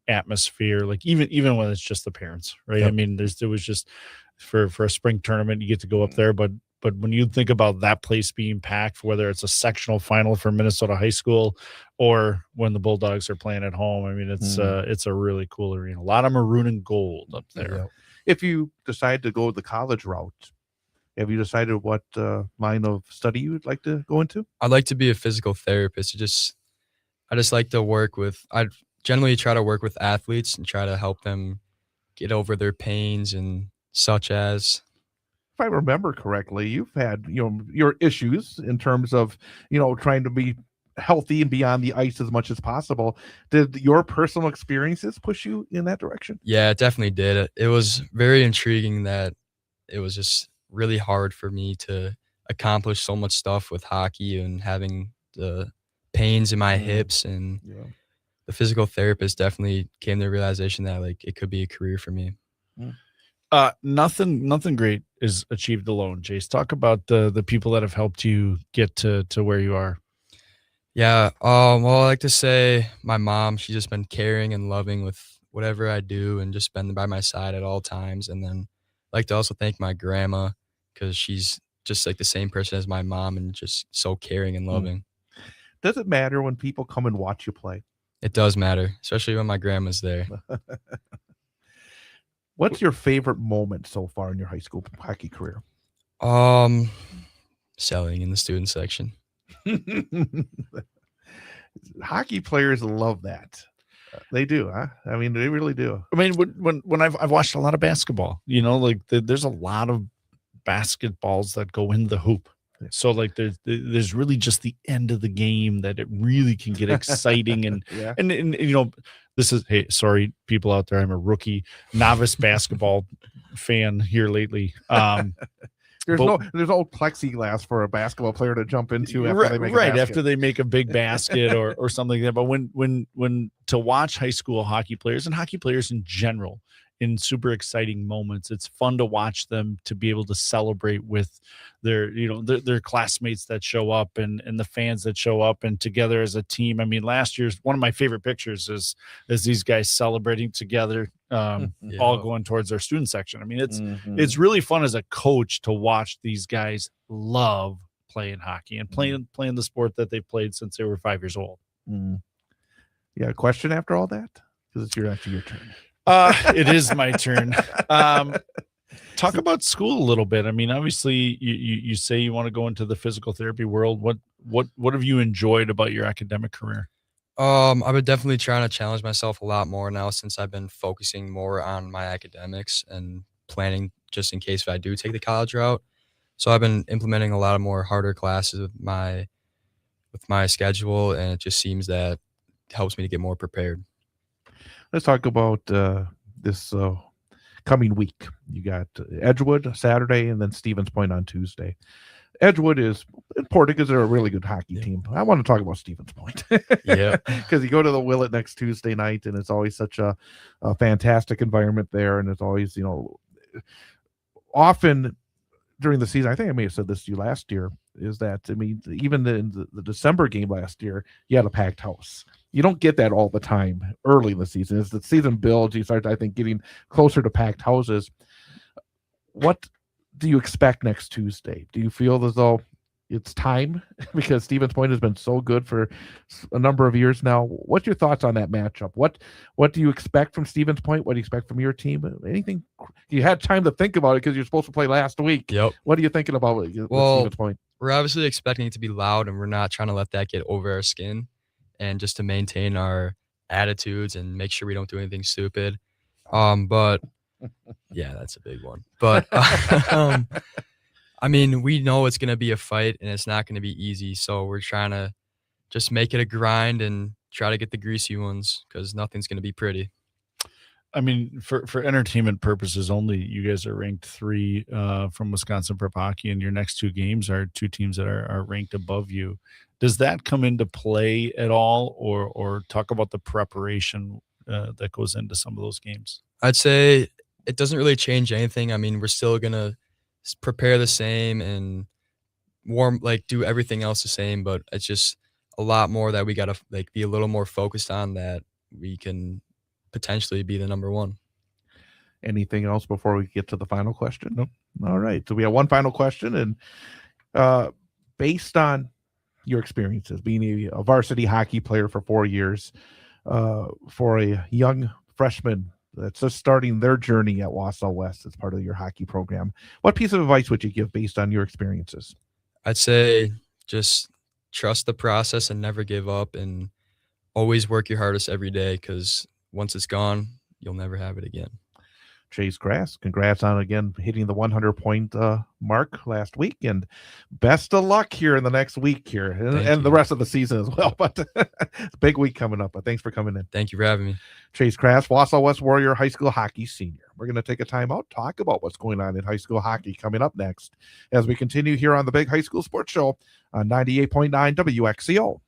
Speaker 2: atmosphere. Like, even when it's just the parents, right? Yep. I mean, there was just for a spring tournament, you get to go up there, but when you think about that place being packed, whether it's a sectional final for Minnesota high school or when the Bulldogs are playing at home, I mean, it's a really cool arena. A lot of maroon and gold up there.
Speaker 1: Yeah. If you decide to go the college route, have you decided what line of study you would like to go into?
Speaker 4: I'd like to be a physical therapist. I just like to work with. I generally try to work with athletes and try to help them get over their pains and such as.
Speaker 1: If I remember correctly, you've had, your issues in terms of, trying to be healthy and be on the ice as much as possible. Did your personal experiences push you in that direction?
Speaker 4: Yeah, it definitely did. It was very intriguing that it was just really hard for me to accomplish so much stuff with hockey and having the pains in my hips, and the physical therapist definitely came to the realization that like it could be a career for me.
Speaker 2: Nothing great is achieved alone. Jace, talk about the people that have helped you get to where you are.
Speaker 4: Yeah. Well, I like to say my mom, she's just been caring and loving with whatever I do and just been by my side at all times. And then I like to also thank my grandma, because she's just like the same person as my mom and just so caring and loving.
Speaker 1: Does it matter when people come and watch you play?
Speaker 4: It does matter, especially when my grandma's there.
Speaker 1: What's your favorite moment so far in your high school hockey career?
Speaker 4: Selling in the student section.
Speaker 1: Hockey players love that. They do, huh? I mean, they really do.
Speaker 2: I mean, when I've watched a lot of basketball, like there's a lot of basketballs that go in the hoop. So like there's really just the end of the game that it really can get exciting and this is, hey, sorry people out there, I'm a rookie novice basketball fan here lately.
Speaker 1: There's no plexiglass for a basketball player to jump into after they make a basket.
Speaker 2: After they make a big basket or something like that. But when to watch high school hockey players and hockey players in general in super exciting moments, it's fun to watch them, to be able to celebrate with their classmates that show up and the fans that show up and together as a team. I mean, last year's one of my favorite pictures is these guys celebrating together, all going towards their student section. I mean, it's really fun as a coach to watch these guys love playing hockey and playing the sport that they've played since they were 5 years old.
Speaker 1: Yeah, a question after all that? Because it's actually your turn.
Speaker 2: It is my turn. Talk about school a little bit. I mean, obviously you say you want to go into the physical therapy world. What have you enjoyed about your academic career?
Speaker 4: I've been definitely trying to challenge myself a lot more now, since I've been focusing more on my academics and planning just in case if I do take the college route. So I've been implementing a lot of more harder classes with my schedule, and it just seems that it helps me to get more prepared.
Speaker 1: Let's talk about this coming week. You got Edgewood Saturday and then Stevens Point on Tuesday. Edgewood is important because they're a really good hockey team. I want to talk about Stevens Point.
Speaker 4: Yeah.
Speaker 1: Because you go to the Willet next Tuesday night, and it's always such a fantastic environment there. And it's always, often during the season, I think I may have said this to you last year, is that, I mean, even in the December game last year, you had a packed house. You don't get that all the time early in the season. As the season builds, you start, I think, getting closer to packed houses. What do you expect next Tuesday? Do you feel as though it's time because Stevens Point has been so good for a number of years now. What's your thoughts on that matchup? What do you expect from Stevens Point? What do you expect from your team? Anything? You had time to think about it because you're supposed to play last week.
Speaker 4: Yep.
Speaker 1: What are you thinking about with
Speaker 4: Well,
Speaker 1: Stevens Point?
Speaker 4: We're obviously expecting it to be loud, and we're not trying to let that get over our skin, and just to maintain our attitudes and make sure we don't do anything stupid. But yeah, that's a big one. But I mean, we know it's going to be a fight and it's not going to be easy. So we're trying to just make it a grind and try to get the greasy ones because nothing's going to be pretty.
Speaker 2: I mean, for entertainment purposes only, you guys are ranked 3 from Wisconsin Prep Hockey, and your next 2 games are 2 teams that are ranked above you. Does that come into play at all, or talk about the preparation that goes into some of those games?
Speaker 4: I'd say it doesn't really change anything. I mean, we're still going to prepare the same and do everything else the same, but it's just a lot more that we got to be a little more focused on, that we can potentially be the number 1.
Speaker 1: Anything else before we get to the final question? Nope. All right. So we have one final question, and based on your experiences being a varsity hockey player for 4 years, for a young freshman that's just starting their journey at Wausau West as part of your hockey program, what piece of advice would you give based on your experiences?
Speaker 4: I'd say just trust the process and never give up, and always work your hardest every day, because once it's gone, you'll never have it again.
Speaker 1: Chase Grass, congrats on again hitting the 100-point mark last week, and best of luck here in the next week here and the rest of the season as well. But it's a big week coming up. But thanks for coming in.
Speaker 4: Thank you for having me.
Speaker 1: Chase Grass, Wausau West Warrior High School Hockey Senior. We're going to take a time out, talk about what's going on in high school hockey coming up next as we continue here on the Big High School Sports Show on 98.9 WXCO.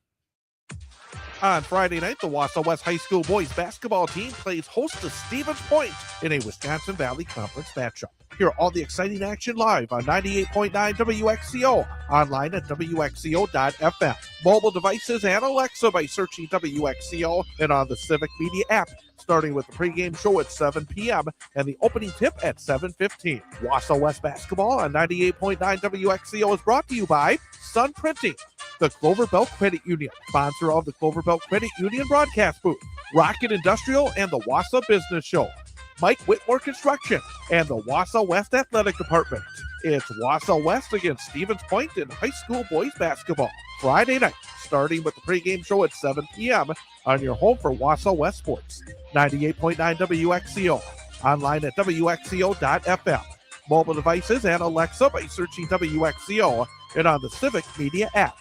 Speaker 1: On Friday night, the Wausau West High School boys basketball team plays host to Stevens Point in a Wisconsin Valley Conference matchup. Hear all the exciting action live on 98.9 WXCO, online at WXCO.FM, mobile devices and Alexa by searching WXCO, and on the Civic Media app, starting with the pregame show at 7 p.m. and the opening tip at 7:15. Wausau West basketball on 98.9 WXCO is brought to you by Sun Printing, the Clover Belt Credit Union, sponsor of the Clover Belt Credit Union broadcast booth, Rocket Industrial and the Wausau Business Show, Mike Whitmore Construction, and the Wausau West Athletic Department. It's Wausau West against Stevens Point in high school boys basketball, Friday night, starting with the pregame show at 7 p.m. on your home for Wausau West Sports, 98.9 WXCO, online at WXCO.FM, mobile devices and Alexa by searching WXCO, and on the Civic Media app.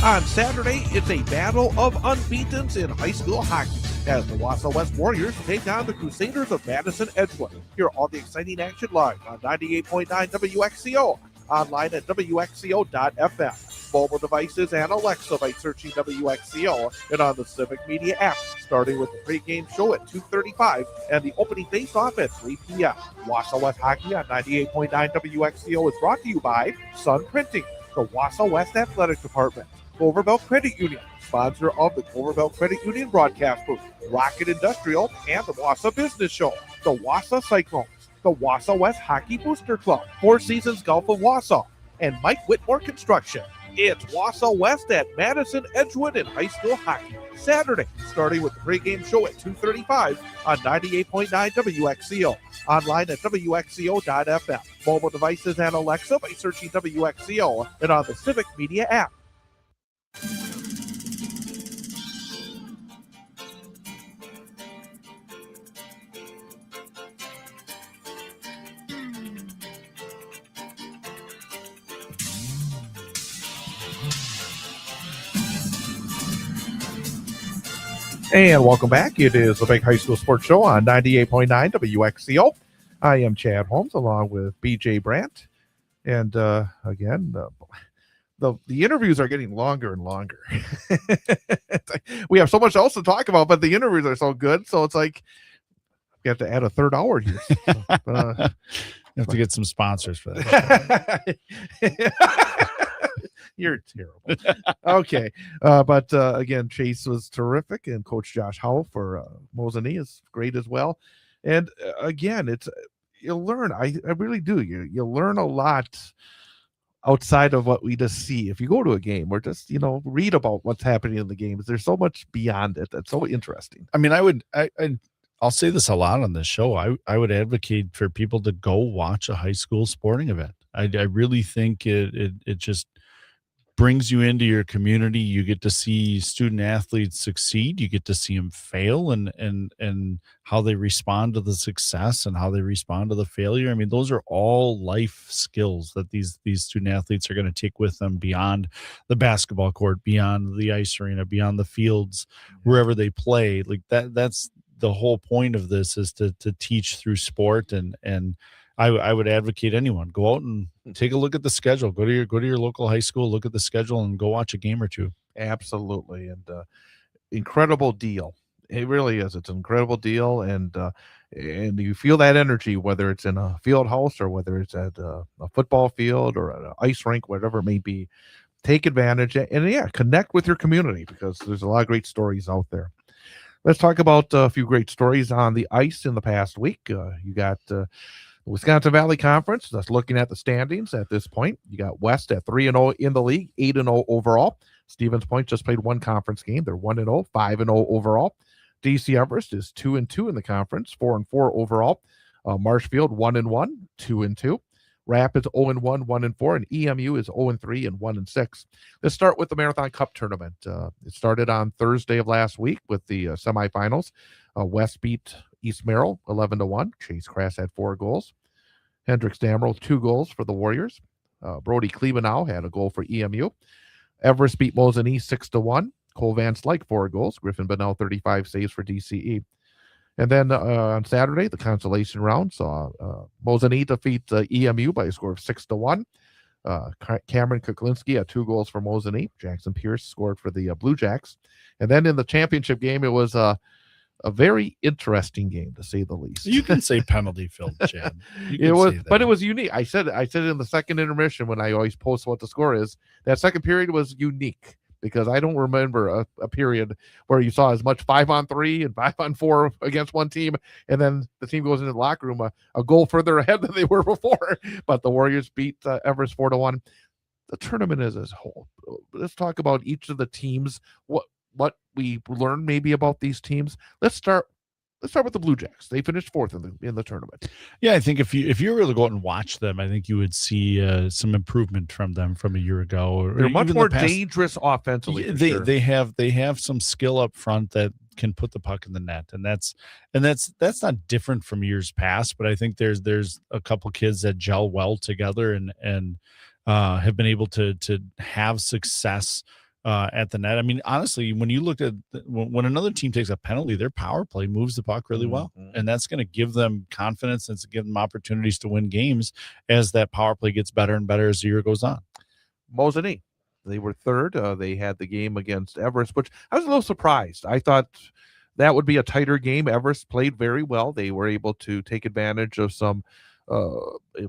Speaker 1: On Saturday, it's a battle of unbeatens in high school hockey as the Wausau West Warriors take on the Crusaders of Madison Edgewood. Hear all the exciting action live on 98.9 WXCO, online at WXCO.FM, mobile devices and Alexa by searching WXCO, and on the Civic Media app, starting with the pregame show at 2:35 and the opening face-off at 3 p.m. Wausau West Hockey on 98.9 WXCO is brought to you by Sun Printing, the Wausau West Athletic Department, Clover Belt Credit Union, sponsor of the Clover Belt Credit Union broadcast booth, Rocket Industrial, and the Wausau Business Show, the Wausau Cyclones, the Wausau West Hockey Booster Club, Four Seasons Golf of Wausau, and Mike Whitmore Construction. It's Wausau West at Madison Edgewood in high school hockey, Saturday, starting with the pregame show at 2:35 on 98.9 WXCO, online at WXCO.FM, mobile devices and Alexa by searching WXCO, and on the Civic Media app. And welcome back. It is the Big High School Sports Show on 98.9 WXCO. I am Chad Holmes along with BJ Brandt. And again, the interviews are getting longer and longer. We have so much else to talk about, but the interviews are so good. So it's like we have to add a third hour here.
Speaker 2: You have to get some sponsors for that.
Speaker 1: You're terrible. Okay. But again, Chase was terrific, and Coach Josh Howell for Mosinee is great as well. And again, you'll learn. I really do. You learn a lot outside of what we just see. If you go to a game or just, read about what's happening in the games, there's so much beyond it that's so interesting.
Speaker 2: I mean, I'll say this a lot on this show. I would advocate for people to go watch a high school sporting event. I really think it just brings you into your community. You get to see student athletes succeed. You get to see them fail and how they respond to the success and how they respond to the failure. I mean, those are all life skills that these student athletes are going to take with them beyond the basketball court, beyond the ice arena, beyond the fields, wherever they play. Like that's the whole point of this, is to teach through sport. And I would advocate anyone go out and take a look at the schedule. Go to your local high school, look at the schedule, and go watch a game or two.
Speaker 1: Absolutely. And incredible deal. It really is. It's an incredible deal. And you feel that energy, whether it's in a field house or whether it's at a football field or at an ice rink, whatever it may be. Take advantage and connect with your community, because there's a lot of great stories out there. Let's talk about a few great stories on the ice in the past week. You got Wisconsin Valley Conference. That's looking at the standings at this point. You got West at 3-0 in the league, 8-0 overall. Stevens Point just played one conference game. They're 1-0, 5-0 overall. DC Everest is 2-2 in the conference, 4-4 overall. Marshfield 1-1, 2-2. Rapids 0-1, 1-4, and EMU is 0-3 and 1-6. Let's start with the Marathon Cup tournament. It started on Thursday of last week with the semifinals. West beat East Merrill 11-1. Chase Crass had 4 goals. Hendricks Damerel 2 goals for the Warriors. Brody Klebanow had a goal for EMU. Everest beat Mosinee 6-1. Cole Van Slyke 4 goals. Griffin Bonnell 35 saves for DCE. And then on Saturday, the consolation round saw Mosinee defeat EMU by a score of 6-1. Cameron Kuklinski had 2 goals for Mosinee. Jackson Pierce scored for the Blue Jacks. And then in the championship game, it was a very interesting game, to say the least.
Speaker 2: You can say penalty filled, Chad.
Speaker 1: It was, but it was unique. I said in the second intermission, when I always post what the score is, that second period was unique, because I don't remember a period where you saw as much 5-on-3 and 5-on-4 against one team, and then the team goes into the locker room a goal further ahead than they were before. But the Warriors beat Everest 4-1. The tournament as a whole. Let's talk about each of the teams. What we learned maybe about these teams. Let's start with the Blue Jacks. They finished 4th in the tournament.
Speaker 2: Yeah, I think if you were to go out and watch them, I think you would see some improvement from them from a year ago.
Speaker 1: They're much more dangerous offensively.
Speaker 2: They have some skill up front that can put the puck in the net, and that's not different from years past. But I think there's a couple kids that gel well together and have been able to have success at the net. I mean, honestly, when you look at when another team takes a penalty, their power play moves the puck really well, and that's going to give them confidence and give them opportunities to win games as that power play gets better and better as the year goes on.
Speaker 1: Mosinee, they were 3rd. They had the game against Everest, which I was a little surprised. I thought that would be a tighter game. Everest played very well. They were able to take advantage of some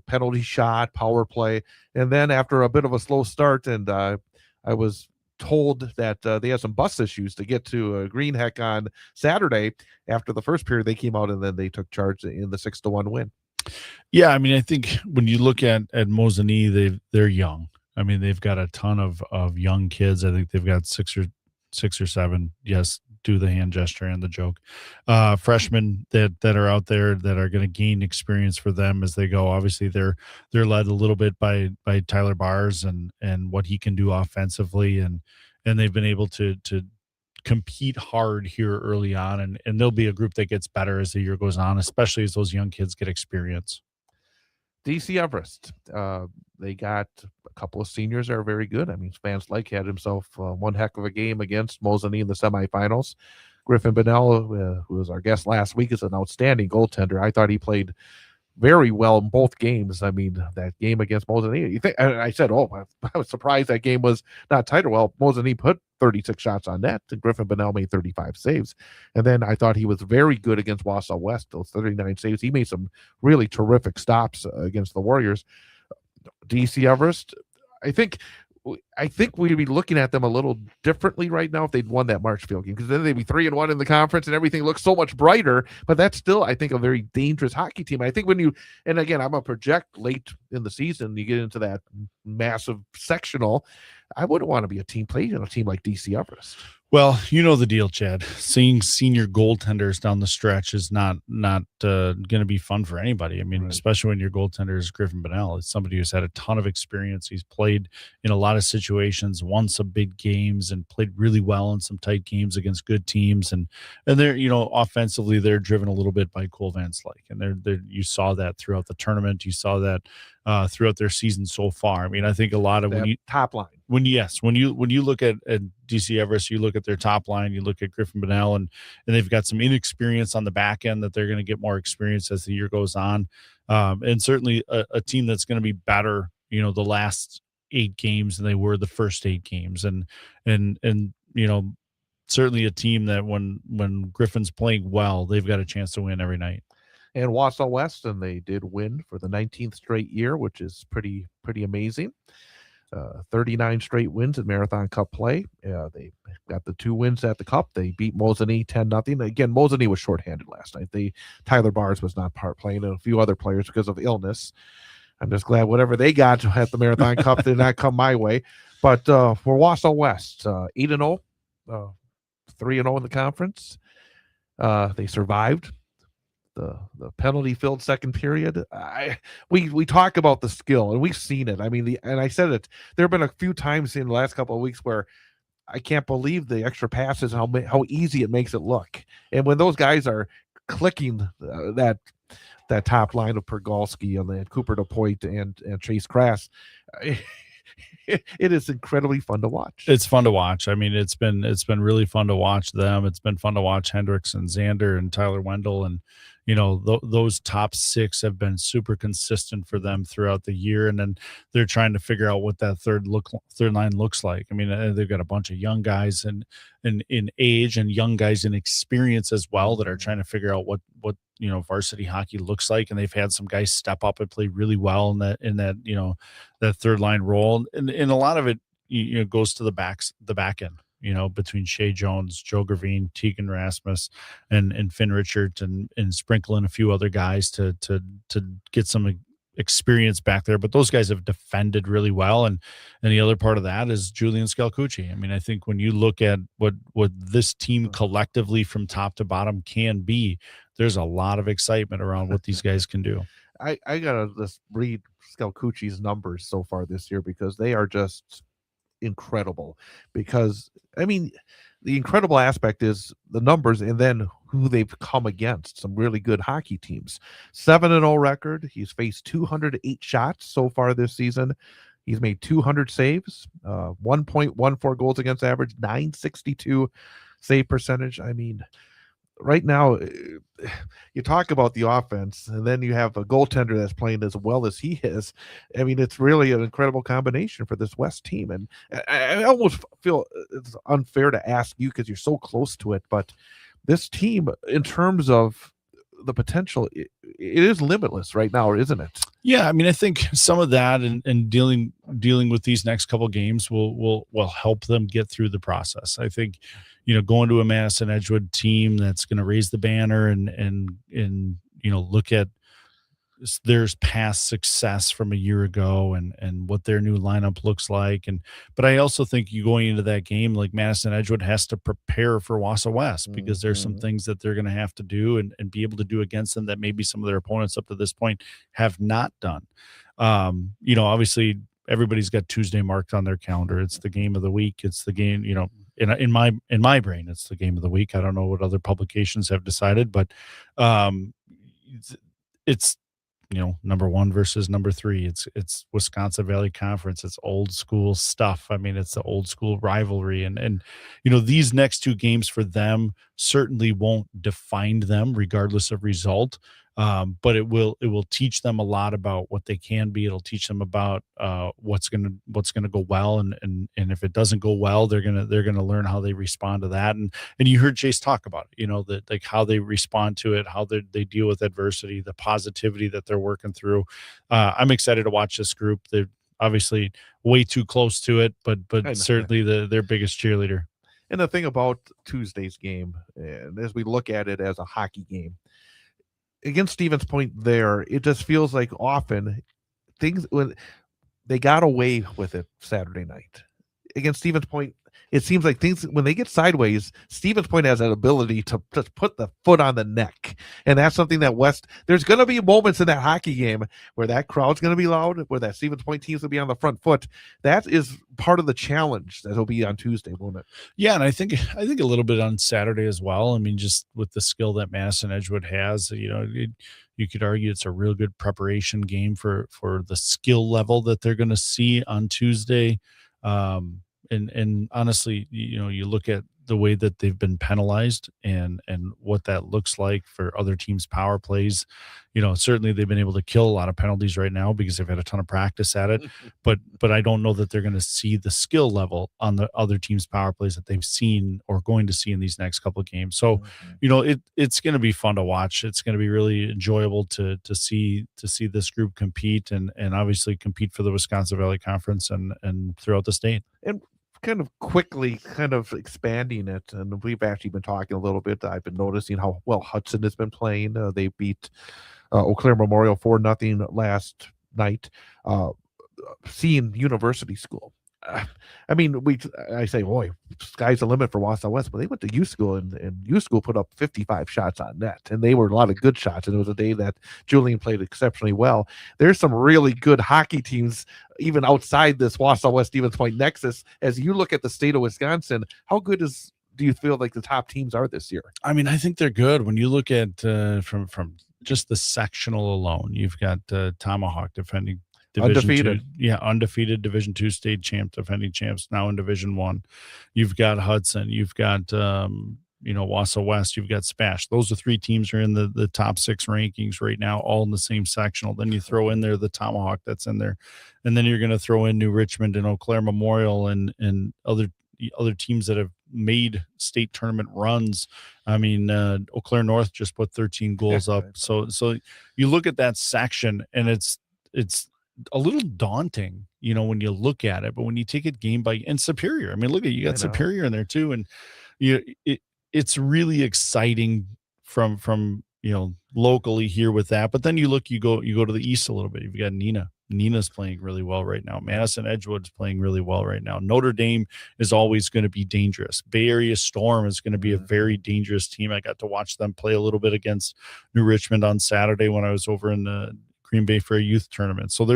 Speaker 1: penalty shot, power play, and then after a bit of a slow start, and I was told that they had some bus issues to get to Greenheck on Saturday. After the first period, they came out and then they took charge in the 6-1 win.
Speaker 2: Yeah, I mean, I think when you look at Mosinee, they're young. I mean, they've got a ton of young kids. I think they've got 6 or 7. Yes, do the hand gesture and the joke. Freshmen that are out there that are going to gain experience for them as they go. Obviously, they're led a little bit by Tyler Bars and what he can do offensively, and they've been able to compete hard here early on, and there'll be a group that gets better as the year goes on, especially as those young kids get experience.
Speaker 1: DC Everest, they got a couple of seniors that are very good. I mean, Van Slyke had himself one heck of a game against Mosinee in the semifinals. Griffin Bonnell, who was our guest last week, is an outstanding goaltender. I thought he played very well in both games. I mean, that game against Mosinee, I said, I was surprised that game was not tighter. Well, Mosinee put 36 shots on net, and Griffin Bonnell made 35 saves. And then I thought he was very good against Wausau West, those 39 saves. He made some really terrific stops against the Warriors. DC Everest, I think I think we'd be looking at them a little differently right now if they'd won that Marshfield game, because then they'd be 3-1 in the conference and everything looks so much brighter. But that's still, I think, a very dangerous hockey team. I think and again, I'm a project late in the season, you get into that massive sectional. I wouldn't want to be a team playing in a team like DC Everest.
Speaker 2: Well, you know the deal, Chad. Seeing senior goaltenders down the stretch is not going to be fun for anybody. I mean,
Speaker 1: Right.
Speaker 2: especially when your goaltender is Griffin Bonnell. It's somebody who's had a ton of experience. He's played in a lot of situations, won some big games, and played really well in some tight games against good teams. And they're, offensively, they're driven a little bit by Cole Van Slyke, and they're you saw that throughout the tournament. You saw that throughout their season so far. I mean, I think a lot of
Speaker 1: That top line.
Speaker 2: when you look at DC Everest, you look at their top line, you look at Griffin Bonnell, and they've got some inexperience on the back end that they're going to get more experience as the year goes on, and certainly a team that's going to be better, the last 8 games than they were the first 8 games, and certainly a team that when Griffin's playing well, they've got a chance to win every night.
Speaker 1: And Wausau West, and they did win for the 19th straight year, which is pretty amazing. 39 straight wins in Marathon Cup play. They got the 2 wins at the Cup. They beat Mosinee 10-0. Again, Mosinee was shorthanded last night. Tyler Bars was not playing, and a few other players because of illness. I'm just glad whatever they got at the Marathon Cup did not come my way. But for Wausau West, 8-0, 3-0 in the conference. They survived the penalty-filled second period. We talk about the skill, and we've seen it. I mean, and I said it. There have been a few times in the last couple of weeks where I can't believe the extra passes, how easy it makes it look. And when those guys are clicking that top line of Pergalski and then Cooper DePoit and Chase Crass, it is incredibly fun to watch.
Speaker 2: It's fun to watch. I mean, it's been really fun to watch them. It's been fun to watch Hendricks and Xander and Tyler Wendell, and those top 6 have been super consistent for them throughout the year, and then they're trying to figure out what that third line looks like. I mean, they've got a bunch of young guys and in age and young guys in experience as well that are trying to figure out what varsity hockey looks like, and they've had some guys step up and play really well in that that third line role, and a lot of it goes to the back end, between Shea Jones, Joe Gravine, Tegan Rasmus, and Finn Richards, and sprinkle in a few other guys to get some experience back there. But those guys have defended really well, and the other part of that is Julian Scalcucci. I mean, I think when you look at what this team collectively from top to bottom can be, there's a lot of excitement around what these guys can do.
Speaker 1: I gotta just read Scalcucci's numbers so far this year, because they are just incredible. Because I mean, the incredible aspect is the numbers, and then who they've come against. Some really good hockey teams. 7-0 record. He's faced 208 shots so far this season. He's made 200 saves, 1.14 goals against average, 962 save percentage. I mean, right now, you talk about the offense, and then you have a goaltender that's playing as well as he is. I mean, it's really an incredible combination for this West team. And I almost feel it's unfair to ask you because you're so close to it, but this team, in terms of the potential, it is limitless right now, isn't it?
Speaker 2: Yeah, I mean, I think some of that and dealing with these next couple games will help them get through the process. I think, going to a Madison Edgewood team that's going to raise the banner and look at there's past success from a year ago and what their new lineup looks like. But I also think you going into that game, like Madison Edgewood has to prepare for Wausau West, because there's some things that they're going to have to do and be able to do against them that maybe some of their opponents up to this point have not done. Obviously everybody's got Tuesday marked on their calendar. It's the game of the week. It's the game, in my brain, it's the game of the week. I don't know what other publications have decided, but it's number 1 versus number 3. It's Wisconsin Valley Conference. It's old school stuff. I mean, it's the old school rivalry, and these next 2 games for them certainly won't define them regardless of result. But it will teach them a lot about what they can be. It'll teach them about what's gonna go well, and if it doesn't go well, they're gonna learn how they respond to that. And you heard Chase talk about it, that like how they respond to it, how they deal with adversity, the positivity that they're working through. I'm excited to watch this group. obviously way too close to it,
Speaker 1: I know.
Speaker 2: but certainly their biggest cheerleader.
Speaker 1: And the thing about Tuesday's game, and as we look at it as a hockey game, against Stevens Point there, it just feels like often things when they got away with it Saturday night. Against Stevens Point, it seems like things when they get sideways, Stevens Point has an ability to just put the foot on the neck. And that's something that there's going to be moments in that hockey game where that crowd's going to be loud, where that Stevens Point team's going to be on the front foot. That is part of the challenge that'll be on Tuesday, won't it?
Speaker 2: Yeah, and I think a little bit on Saturday as well. I mean, just with the skill that Madison Edgewood has, you could argue it's a real good preparation game for the skill level that they're going to see on Tuesday. And honestly, you look at the way that they've been penalized and what that looks like for other teams' power plays. Certainly they've been able to kill a lot of penalties right now because they've had a ton of practice at it. But I don't know that they're going to see the skill level on the other teams' power plays that they've seen or going to see in these next couple of games. So, it's going to be fun to watch. It's going to be really enjoyable to see this group compete and obviously compete for the Wisconsin Valley Conference and throughout the state.
Speaker 1: And kind of quickly expanding it, and we've actually been talking a little bit. I've been noticing how well Hudson has been playing. They beat Eau Claire Memorial 4-0 last night. Seeing University School, I mean, I say, boy, sky's the limit for Wausau West, but they went to U School and U School put up 55 shots on net, and they were a lot of good shots. And it was a day that Julian played exceptionally well. There's some really good hockey teams even outside this Wausau West Stevens Point nexus. As you look at the state of Wisconsin, how good do you feel like the top teams are this year?
Speaker 2: I mean, I think they're good. When you look at from just the sectional alone, you've got Tomahawk defending
Speaker 1: Undefeated.
Speaker 2: Undefeated Division II state champ, defending champs, now in Division I. You've got Hudson, you've got Wausau West, you've got Spash. Those are three teams are in the top 6 rankings right now, all in the same sectional. Then you throw in there the Tomahawk that's in there, and then you're going to throw in New Richmond and Eau Claire Memorial and other teams that have made state tournament runs. I mean, Eau Claire North just put 13 goals up. So you look at that section and it's a little daunting, when you look at it, but when you take it game by and Superior, I mean, look at you got Superior in there too, and it's really exciting from locally here with that. But then you go to the east a little bit. You've got Nina's playing really well right now. Madison Edgewood's playing really well right now. Notre Dame is always going to be dangerous. Bay Area Storm is going to be a very dangerous team. I got to watch them play a little bit against New Richmond on Saturday when I was over in the Green Bay for a youth tournament. So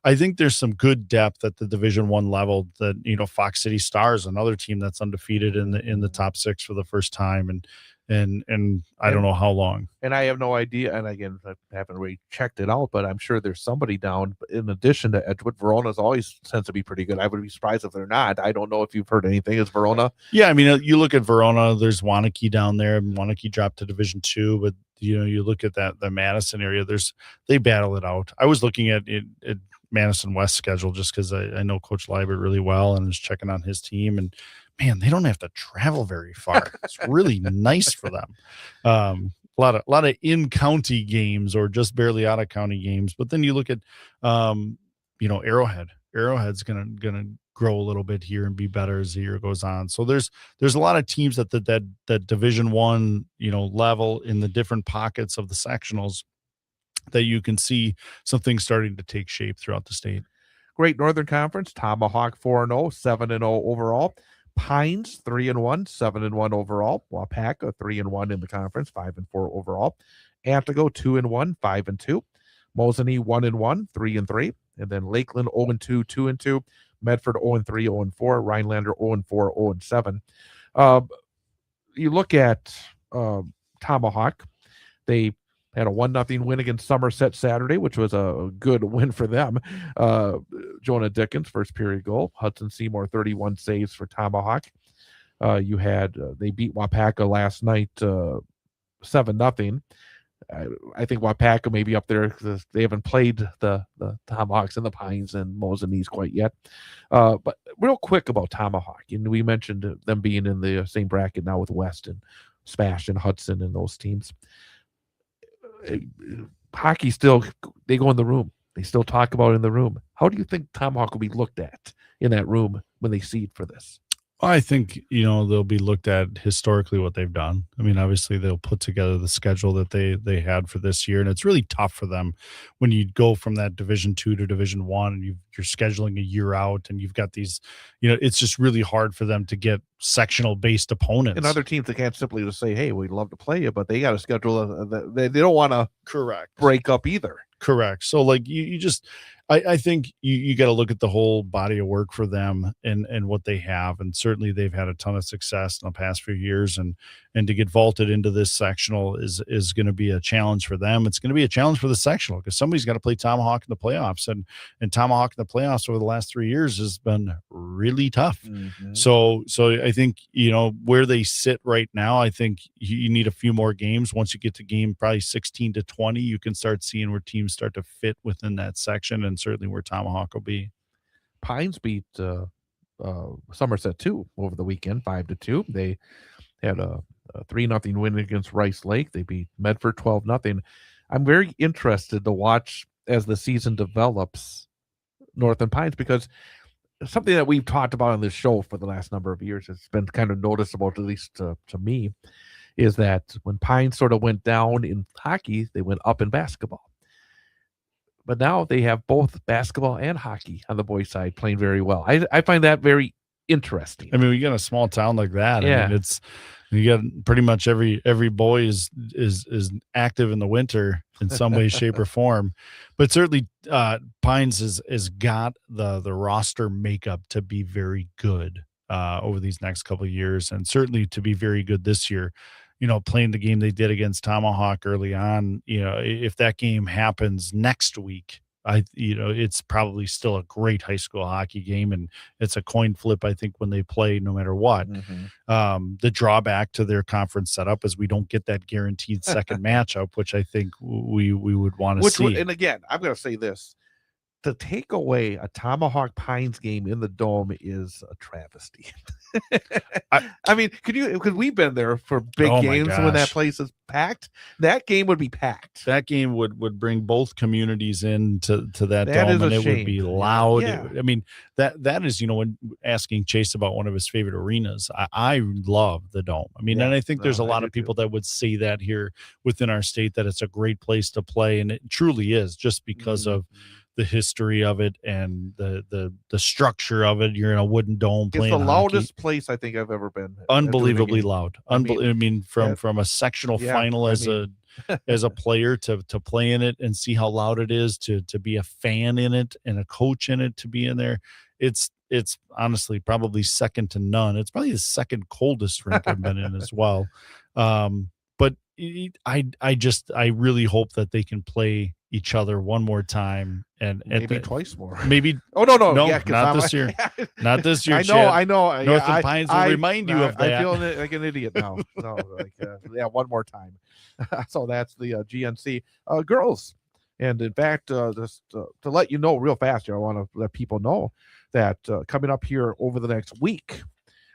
Speaker 2: I think there's some good depth at the Division I level that, Fox City Stars, another team that's undefeated in the top 6 for the first time. And I don't know how long.
Speaker 1: And I have no idea. And again, I haven't really checked it out, but I'm sure there's somebody down. In addition to Edgewood, Verona's always tends to be pretty good. I would be surprised if they're not. I don't know if you've heard anything. Is Verona?
Speaker 2: Yeah, I mean, you look at Verona. There's Waunakee down there. Waunakee dropped to Division II, but you look at the Madison area. They battle it out. I was looking at Madison West schedule just because I know Coach Liebert really well and was checking on his team, and man, they don't have to travel very far. It's really nice for them. A lot of in-county games or just barely out of county games. But then you look at Arrowhead. Arrowhead's gonna grow a little bit here and be better as the year goes on. So there's a lot of teams at that Division I level in the different pockets of the sectionals that you can see some things starting to take shape throughout the state.
Speaker 1: Great Northern Conference, Tomahawk 4-0, 7-0 overall. Pines 3-1, 7-1 overall. Wapaka 3-1 in the conference, 5-4 overall. Antigo 2-1, 5-2. Mosinee 1-1, 3-3. And then Lakeland 0-2, 2-2. Medford 0-3, 0-4. Rhinelander 0-4, 0-7. You look at Tomahawk, they had a 1-0 win against Somerset Saturday, which was a good win for them. Jonah Dickens, first period goal. Hudson Seymour, 31 saves for Tomahawk. You had they beat Wapaka last night 7-0. I think Wapaka may be up there because they haven't played the Tomahawks and the Pines and Mosinee quite yet. But real quick about Tomahawk, and we mentioned them being in the same bracket now with Weston, Spash, and Hudson and those teams. Hockey still, they go in the room. They still talk about it in the room. How do you think Tomahawk will be looked at in that room when they seed for this?
Speaker 2: I think, they'll be looked at historically what they've done. I mean, obviously they'll put together the schedule that they had for this year, and it's really tough for them when you go from that Division 2 to Division 1, and you're scheduling a year out, and you've got these, it's just really hard for them to get sectional based opponents.
Speaker 1: And other teams, they can't simply just say, "Hey, we'd love to play you," but they got to schedule. They don't want to break up either.
Speaker 2: Correct. So like you just, I think you got to look at the whole body of work for them and what they have. And certainly they've had a ton of success in the past few years, and to get vaulted into this sectional is going to be a challenge for them. It's going to be a challenge for the sectional because somebody's got to play Tomahawk in the playoffs, and Tomahawk in the playoffs over the last 3 years has been really tough.
Speaker 1: Mm-hmm.
Speaker 2: So I think, where they sit right now, I think you need a few more games. Once you get to game probably 16 to 20, you can start seeing where teams start to fit within that section, and certainly where Tomahawk will be.
Speaker 1: Pines beat Somerset 2 over the weekend, 5-2. They had a 3-0 win against Rice Lake. They beat Medford 12-0. I'm very interested to watch as the season develops Northern Pines, because something that we've talked about on this show for the last number of years has been kind of noticeable, at least to me, is that when Pines sort of went down in hockey, they went up in basketball. But now they have both basketball and hockey on the boys' side playing very well. I find that very interesting.
Speaker 2: I mean, we got a small town like that.
Speaker 1: Yeah.
Speaker 2: I mean, you got pretty much every boy is active in the winter in some way, shape, or form. But certainly Pines has got the roster makeup to be very good over these next couple of years, and certainly to be very good this year. Playing the game they did against Tomahawk early on, if that game happens next week, it's probably still a great high school hockey game, and it's a coin flip, I think, when they play, no matter what.
Speaker 1: Mm-hmm.
Speaker 2: The drawback to their conference setup is we don't get that guaranteed second matchup, which I think we would want to see.
Speaker 1: And again, I'm going to say this. To take away a Tomahawk Pines game in the Dome is a travesty. I mean, because we've been there for big games when that place is packed. That game would be packed.
Speaker 2: That game would bring both communities into that Dome, and it would be loud.
Speaker 1: Yeah.
Speaker 2: I mean, that is, when asking Chase about one of his favorite arenas, I love the Dome. I mean, and I think there's a lot of people that would say that here within our state, that it's a great place to play, and it truly is, just because of the history of it and the structure of it. You're in a wooden dome playing.
Speaker 1: It's the loudest place I think I've ever been.
Speaker 2: Unbelievably loud. From a sectional final as a player to play in it and see how loud it is, to be a fan in it and a coach in it, to be in there. It's honestly probably second to none. It's probably the second coldest rink I've been in as well. But I really hope that they can play each other one more time, and
Speaker 1: maybe twice more.
Speaker 2: Maybe.
Speaker 1: Oh no,
Speaker 2: not this year. Not this year.
Speaker 1: I know.
Speaker 2: Northern Pines will remind you of that.
Speaker 1: I feel like an idiot now. No, one more time. So that's the GNC girls. And in fact, just to let you know real fast here, I want to let people know that coming up here over the next week,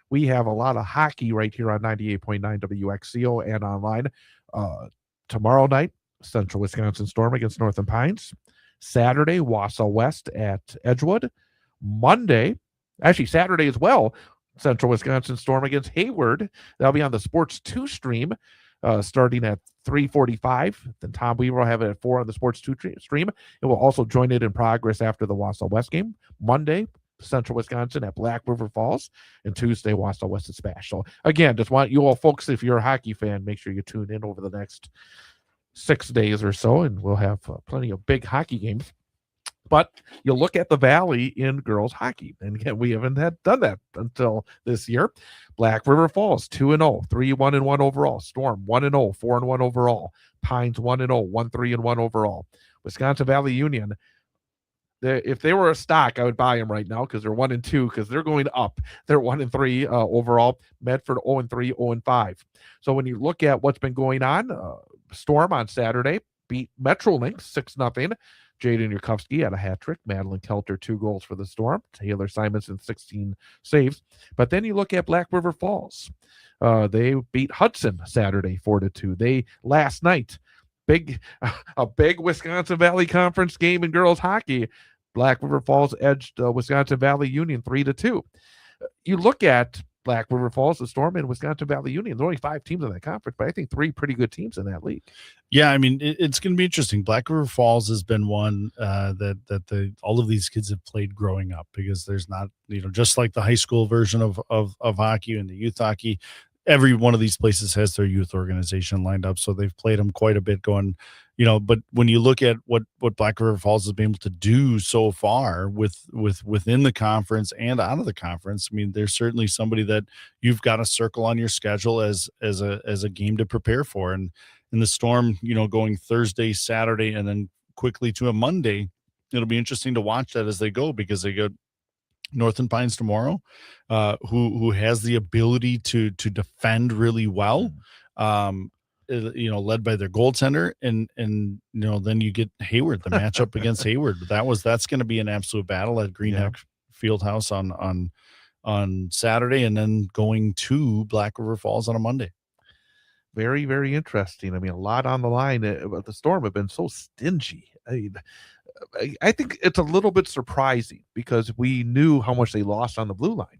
Speaker 1: we have a lot of hockey right here on 98.9 WXCO and online. Tomorrow night, Central Wisconsin Storm against Northern Pines. Saturday, Wausau West at Edgewood. Saturday as well, Central Wisconsin Storm against Hayward. That'll be on the Sports 2 stream starting at 3:45. Then Tom Weaver will have it at 4 on the Sports 2 stream. It will also join it in progress after the Wausau West game. Monday, Central Wisconsin at Black River Falls, and Tuesday, Wausau West at Spash. So again, just want you all folks, if you're a hockey fan, make sure you tune in over the next 6 days or so, and we'll have plenty of big hockey games. But you look at the Valley in girls hockey, and again, we haven't done that until this year. Black River Falls 2-0, 3-1-1 overall. Storm 1-0, 4-1 overall. Pines 1-0, 1-3-1 overall. Wisconsin Valley Union. If they were a stock, I would buy them right now because they're 1-2 because they're going up. They're 1-3 overall. Medford 0-3, 0-5. So when you look at what's been going on, Storm on Saturday beat Metrolink 6-0. Jaden Yurkovsky had a hat trick. Madeline Kelter 2 goals for the Storm. Taylor Simonson 16 saves. But then you look at Black River Falls. They beat Hudson Saturday 4-2. They last night. A big Wisconsin Valley Conference game in girls hockey. Black River Falls edged Wisconsin Valley Union 3-2. You look at Black River Falls, the Storm, and Wisconsin Valley Union. There are only 5 teams in that conference, but I think 3 pretty good teams in that league.
Speaker 2: Yeah, I mean, it's going to be interesting. Black River Falls has been one that all of these kids have played growing up, because there's not, just like the high school version of hockey and the youth hockey, every one of these places has their youth organization lined up. So they've played them quite a bit going, but when you look at what Black River Falls has been able to do so far within the conference and out of the conference, I mean, there's certainly somebody that you've got to circle on your schedule as a game to prepare for. And in the Storm, going Thursday, Saturday, and then quickly to a Monday, it'll be interesting to watch that as they go, because they go Northern Pines tomorrow, who has the ability to defend really well, led by their goaltender, and then you get Hayward, the matchup against Hayward. That's going to be an absolute battle at Greenheck Fieldhouse on Saturday, and then going to Black River Falls on a Monday.
Speaker 1: Very, very interesting. I mean, a lot on the line. But the Storm have been so stingy. I think it's a little bit surprising, because we knew how much they lost on the blue line.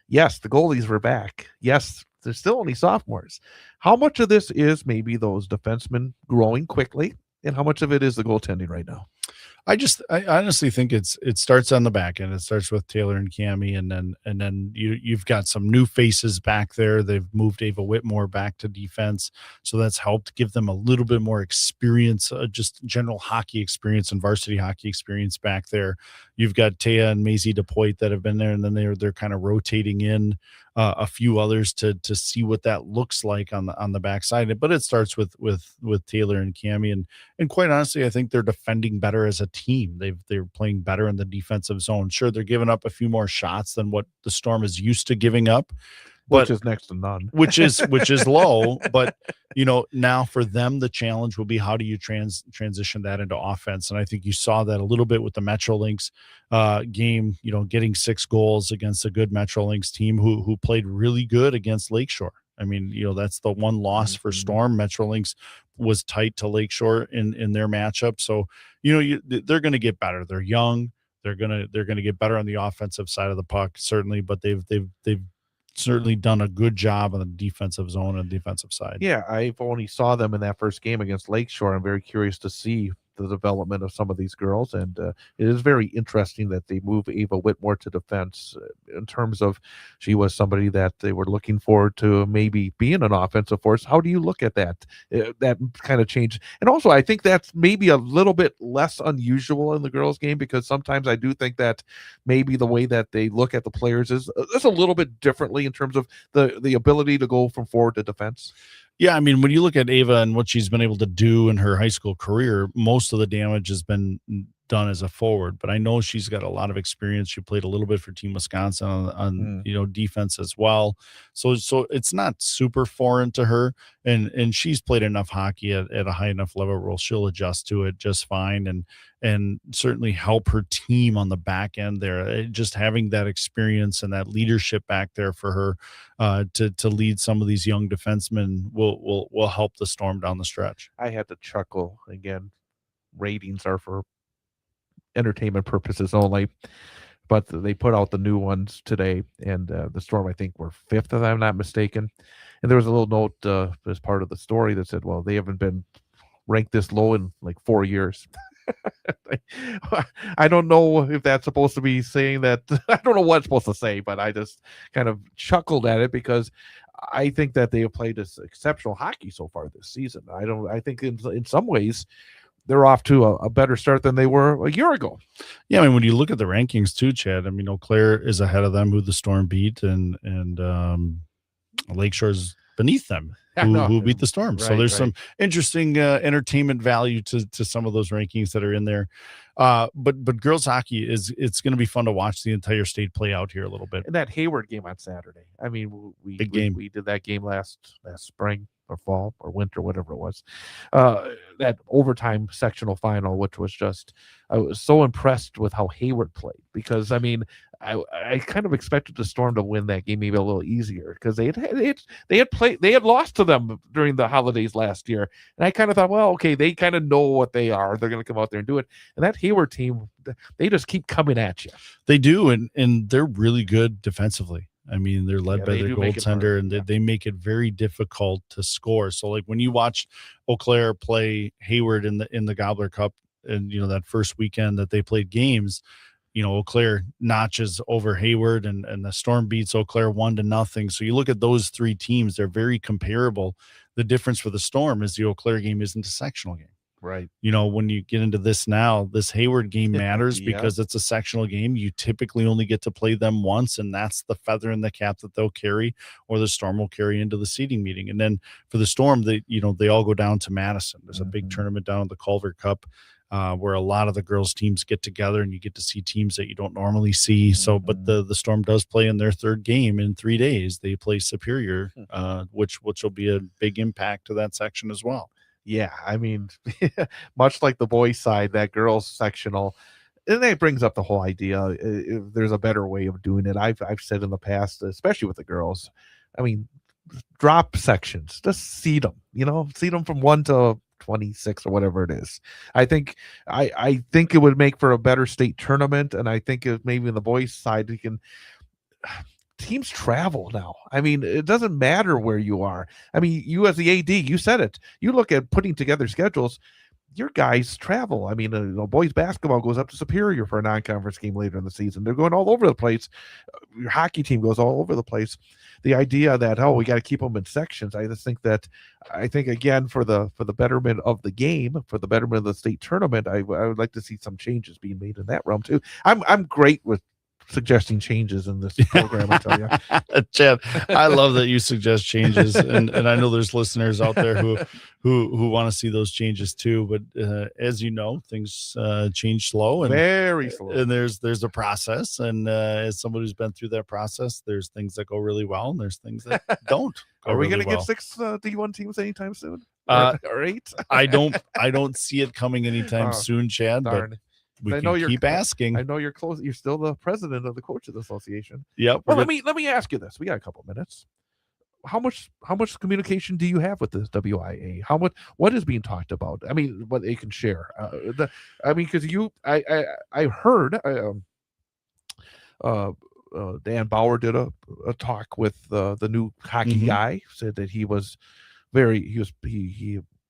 Speaker 1: Yes, the goalies were back. Yes, they're still only sophomores. How much of this is maybe those defensemen growing quickly, and how much of it is the goaltending right now?
Speaker 2: I honestly think it starts on the back end. It starts with Taylor and Cammie, and then you've got some new faces back there. They've moved Ava Whitmore back to defense, so that's helped give them a little bit more experience, just general hockey experience and varsity hockey experience back there. You've got Taya and Maisie DePoit that have been there, and then they're kind of rotating in a few others to see what that looks like on the backside. But it starts with Taylor and Cammie, and quite honestly, I think they're defending better as a team. They're playing better in the defensive zone. Sure, they're giving up a few more shots than what the Storm is used to giving up,
Speaker 1: which is next to none.
Speaker 2: which is low. But now for them, the challenge will be, how do you transition that into offense? And I think you saw that a little bit with the Metrolinx game. Getting 6 goals against a good Metrolinx team who played really good against Lakeshore. I mean, that's the one loss for Storm. Metrolinx was tight to Lakeshore in their matchup. So, they're going to get better. They're young. They're going to get better on the offensive side of the puck, certainly, but they've certainly done a good job on the defensive zone and defensive side.
Speaker 1: Yeah, I've only saw them in that first game against Lakeshore. I'm very curious to see the development of some of these girls, and it is very interesting that they move Ava Whitmore to defense, in terms of she was somebody that they were looking forward to maybe being an offensive force. How do you look at that that kind of change? And also, I think that's maybe a little bit less unusual in the girls game, because sometimes I do think that maybe the way that they look at the players is a little bit differently in terms of the ability to go from forward to defense.
Speaker 2: Yeah, I mean, when you look at Ava and what she's been able to do in her high school career, most of the damage has been done as a forward, but I know she's got a lot of experience. She played a little bit for Team Wisconsin on defense as well. So it's not super foreign to her, and she's played enough hockey at a high enough level where she'll adjust to it just fine, and certainly help her team on the back end there. Just having that experience and that leadership back there for her to lead some of these young defensemen will help the Storm down the stretch.
Speaker 1: I had to chuckle again. Ratings are for entertainment purposes only, but they put out the new ones today, and the Storm, I think, were 5th, if I'm not mistaken. And there was a little note as part of the story that said, well, they haven't been ranked this low in like 4 years. I don't know if that's supposed to be saying that. I don't know what it's supposed to say, but I just kind of chuckled at it, because I think that they have played this exceptional hockey so far this season. I think in some ways they're off to a better start than they were a year ago.
Speaker 2: Yeah, I mean, when you look at the rankings too, Chad, I mean, Eau Claire is ahead of them, who the Storm beat, and Lakeshore's beneath them, who beat the Storm. So there's some interesting entertainment value to some of those rankings that are in there. But girls hockey it's going to be fun to watch the entire state play out here a little bit.
Speaker 1: And that Hayward game on Saturday. I mean, we did that game last spring or fall or winter, whatever it was. That overtime sectional final, which was just, I was so impressed with how Hayward played, because I mean, I kind of expected the Storm to win that game maybe a little easier because they had lost to them during the holidays last year, and I kind of thought, well, okay, they kind of know what they are. They're going to come out there and do it. And that Hayward team, they just keep coming at you.
Speaker 2: They do, and they're really good defensively. I mean, they're led
Speaker 1: Yeah,
Speaker 2: by
Speaker 1: they
Speaker 2: their
Speaker 1: do make it hard.
Speaker 2: goaltender, and
Speaker 1: Yeah.
Speaker 2: they make it very difficult to score. So, like when you watch Eau Claire play Hayward in the Gobbler Cup, and that first weekend that they played games, Eau Claire notches over Hayward, and the Storm beats Eau Claire 1-0. So you look at those three teams; they're very comparable. The difference for the Storm is the Eau Claire game isn't a sectional game.
Speaker 1: Right.
Speaker 2: When you get into this now, this Hayward game matters
Speaker 1: Yeah.
Speaker 2: because it's a sectional game. You typically only get to play them once, and that's the feather in the cap that they'll carry, or the Storm will carry into the seeding meeting. And then for the Storm, they all go down to Madison. There's a big tournament down at the Culver Cup where a lot of the girls' teams get together, and you get to see teams that you don't normally see. So, but the Storm does play in their third game in 3 days. They play Superior, which will be a big impact to that section as well.
Speaker 1: Yeah, I mean, much like the boys' side, that girls' sectional, and that brings up the whole idea. If there's a better way of doing it. I've said in the past, especially with the girls, I mean, drop sections, just seed them. Seed them from 1 to 26 or whatever it is. I think it would make for a better state tournament, and I think maybe in the boys' side you can. Teams travel now. I mean, it doesn't matter where you are. I mean, you as the AD, you said it. You look at putting together schedules. Your guys travel. I mean, boys basketball goes up to Superior for a non-conference game later in the season. They're going all over the place. Your hockey team goes all over the place. The idea that we got to keep them in sections. I think again for the betterment of the game, for the betterment of the state tournament, I would like to see some changes being made in that realm too. I'm great with suggesting changes in this program, I tell you.
Speaker 2: Chad, I love that you suggest changes, and I know there's listeners out there who want to see those changes too. But as you know, things change slow and
Speaker 1: very slow,
Speaker 2: and there's a process. And as somebody who's been through that process, there's things that go really well, and there's things that don't.
Speaker 1: Are we
Speaker 2: really
Speaker 1: going to
Speaker 2: well.
Speaker 1: get 6 D1 teams anytime soon? Or 8?
Speaker 2: I don't see it coming anytime soon, Chad.
Speaker 1: Darn.
Speaker 2: But we can keep asking.
Speaker 1: I know you're close. You're still the president of the Coaches Association.
Speaker 2: Yep.
Speaker 1: Well, let me ask you this. We got a couple minutes. How much communication do you have with this WIA? What is being talked about? I mean, what they can share. Because I heard Dan Bauer did a talk with the new hockey guy. Said that he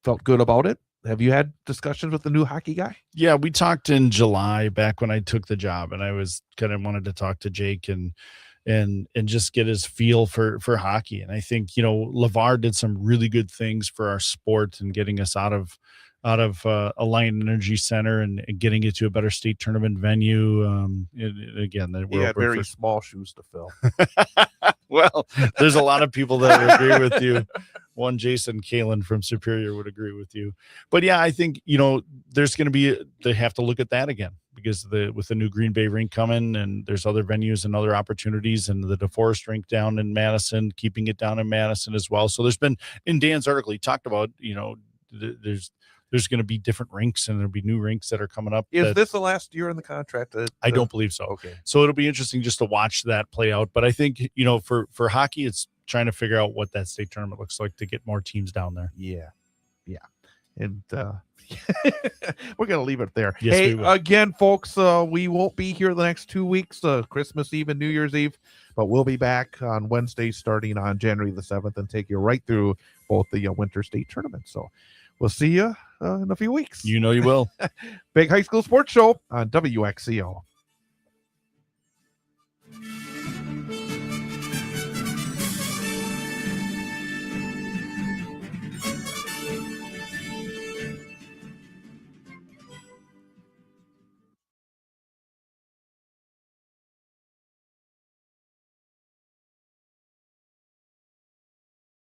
Speaker 1: felt good about it. Have you had discussions with the new hockey guy?
Speaker 2: Yeah, we talked in July back when I took the job, and I was kind of wanted to talk to Jake and just get his feel for hockey. And I think, LeVar did some really good things for our sport and getting us out of Alliant Energy Center and getting it to a better state tournament venue.
Speaker 1: He had very small shoes to fill.
Speaker 2: Well, there's a lot of people that would agree with you. One Jason Kalen from Superior would agree with you. But yeah, I think, there's going to be, they have to look at that again because with the new Green Bay rink coming, and there's other venues and other opportunities, and the DeForest rink down in Madison, keeping it down in Madison as well. So there's been, in Dan's article, he talked about, there's going to be different rinks, and there'll be new rinks that are coming up.
Speaker 1: Is this the last year in the contract?
Speaker 2: I don't believe so.
Speaker 1: Okay.
Speaker 2: So it'll be interesting just to watch that play out. But I think, for hockey, it's trying to figure out what that state tournament looks like to get more teams down there.
Speaker 1: Yeah. And we're going to leave it there.
Speaker 2: Yes,
Speaker 1: hey,
Speaker 2: we will.
Speaker 1: Again, folks, we won't be here the next 2 weeks, Christmas Eve and New Year's Eve, but we'll be back on Wednesday starting on January the 7th and take you right through both the winter state tournaments. So we'll see you in a few weeks.
Speaker 2: You will.
Speaker 1: Big High School Sports Show on WXCO.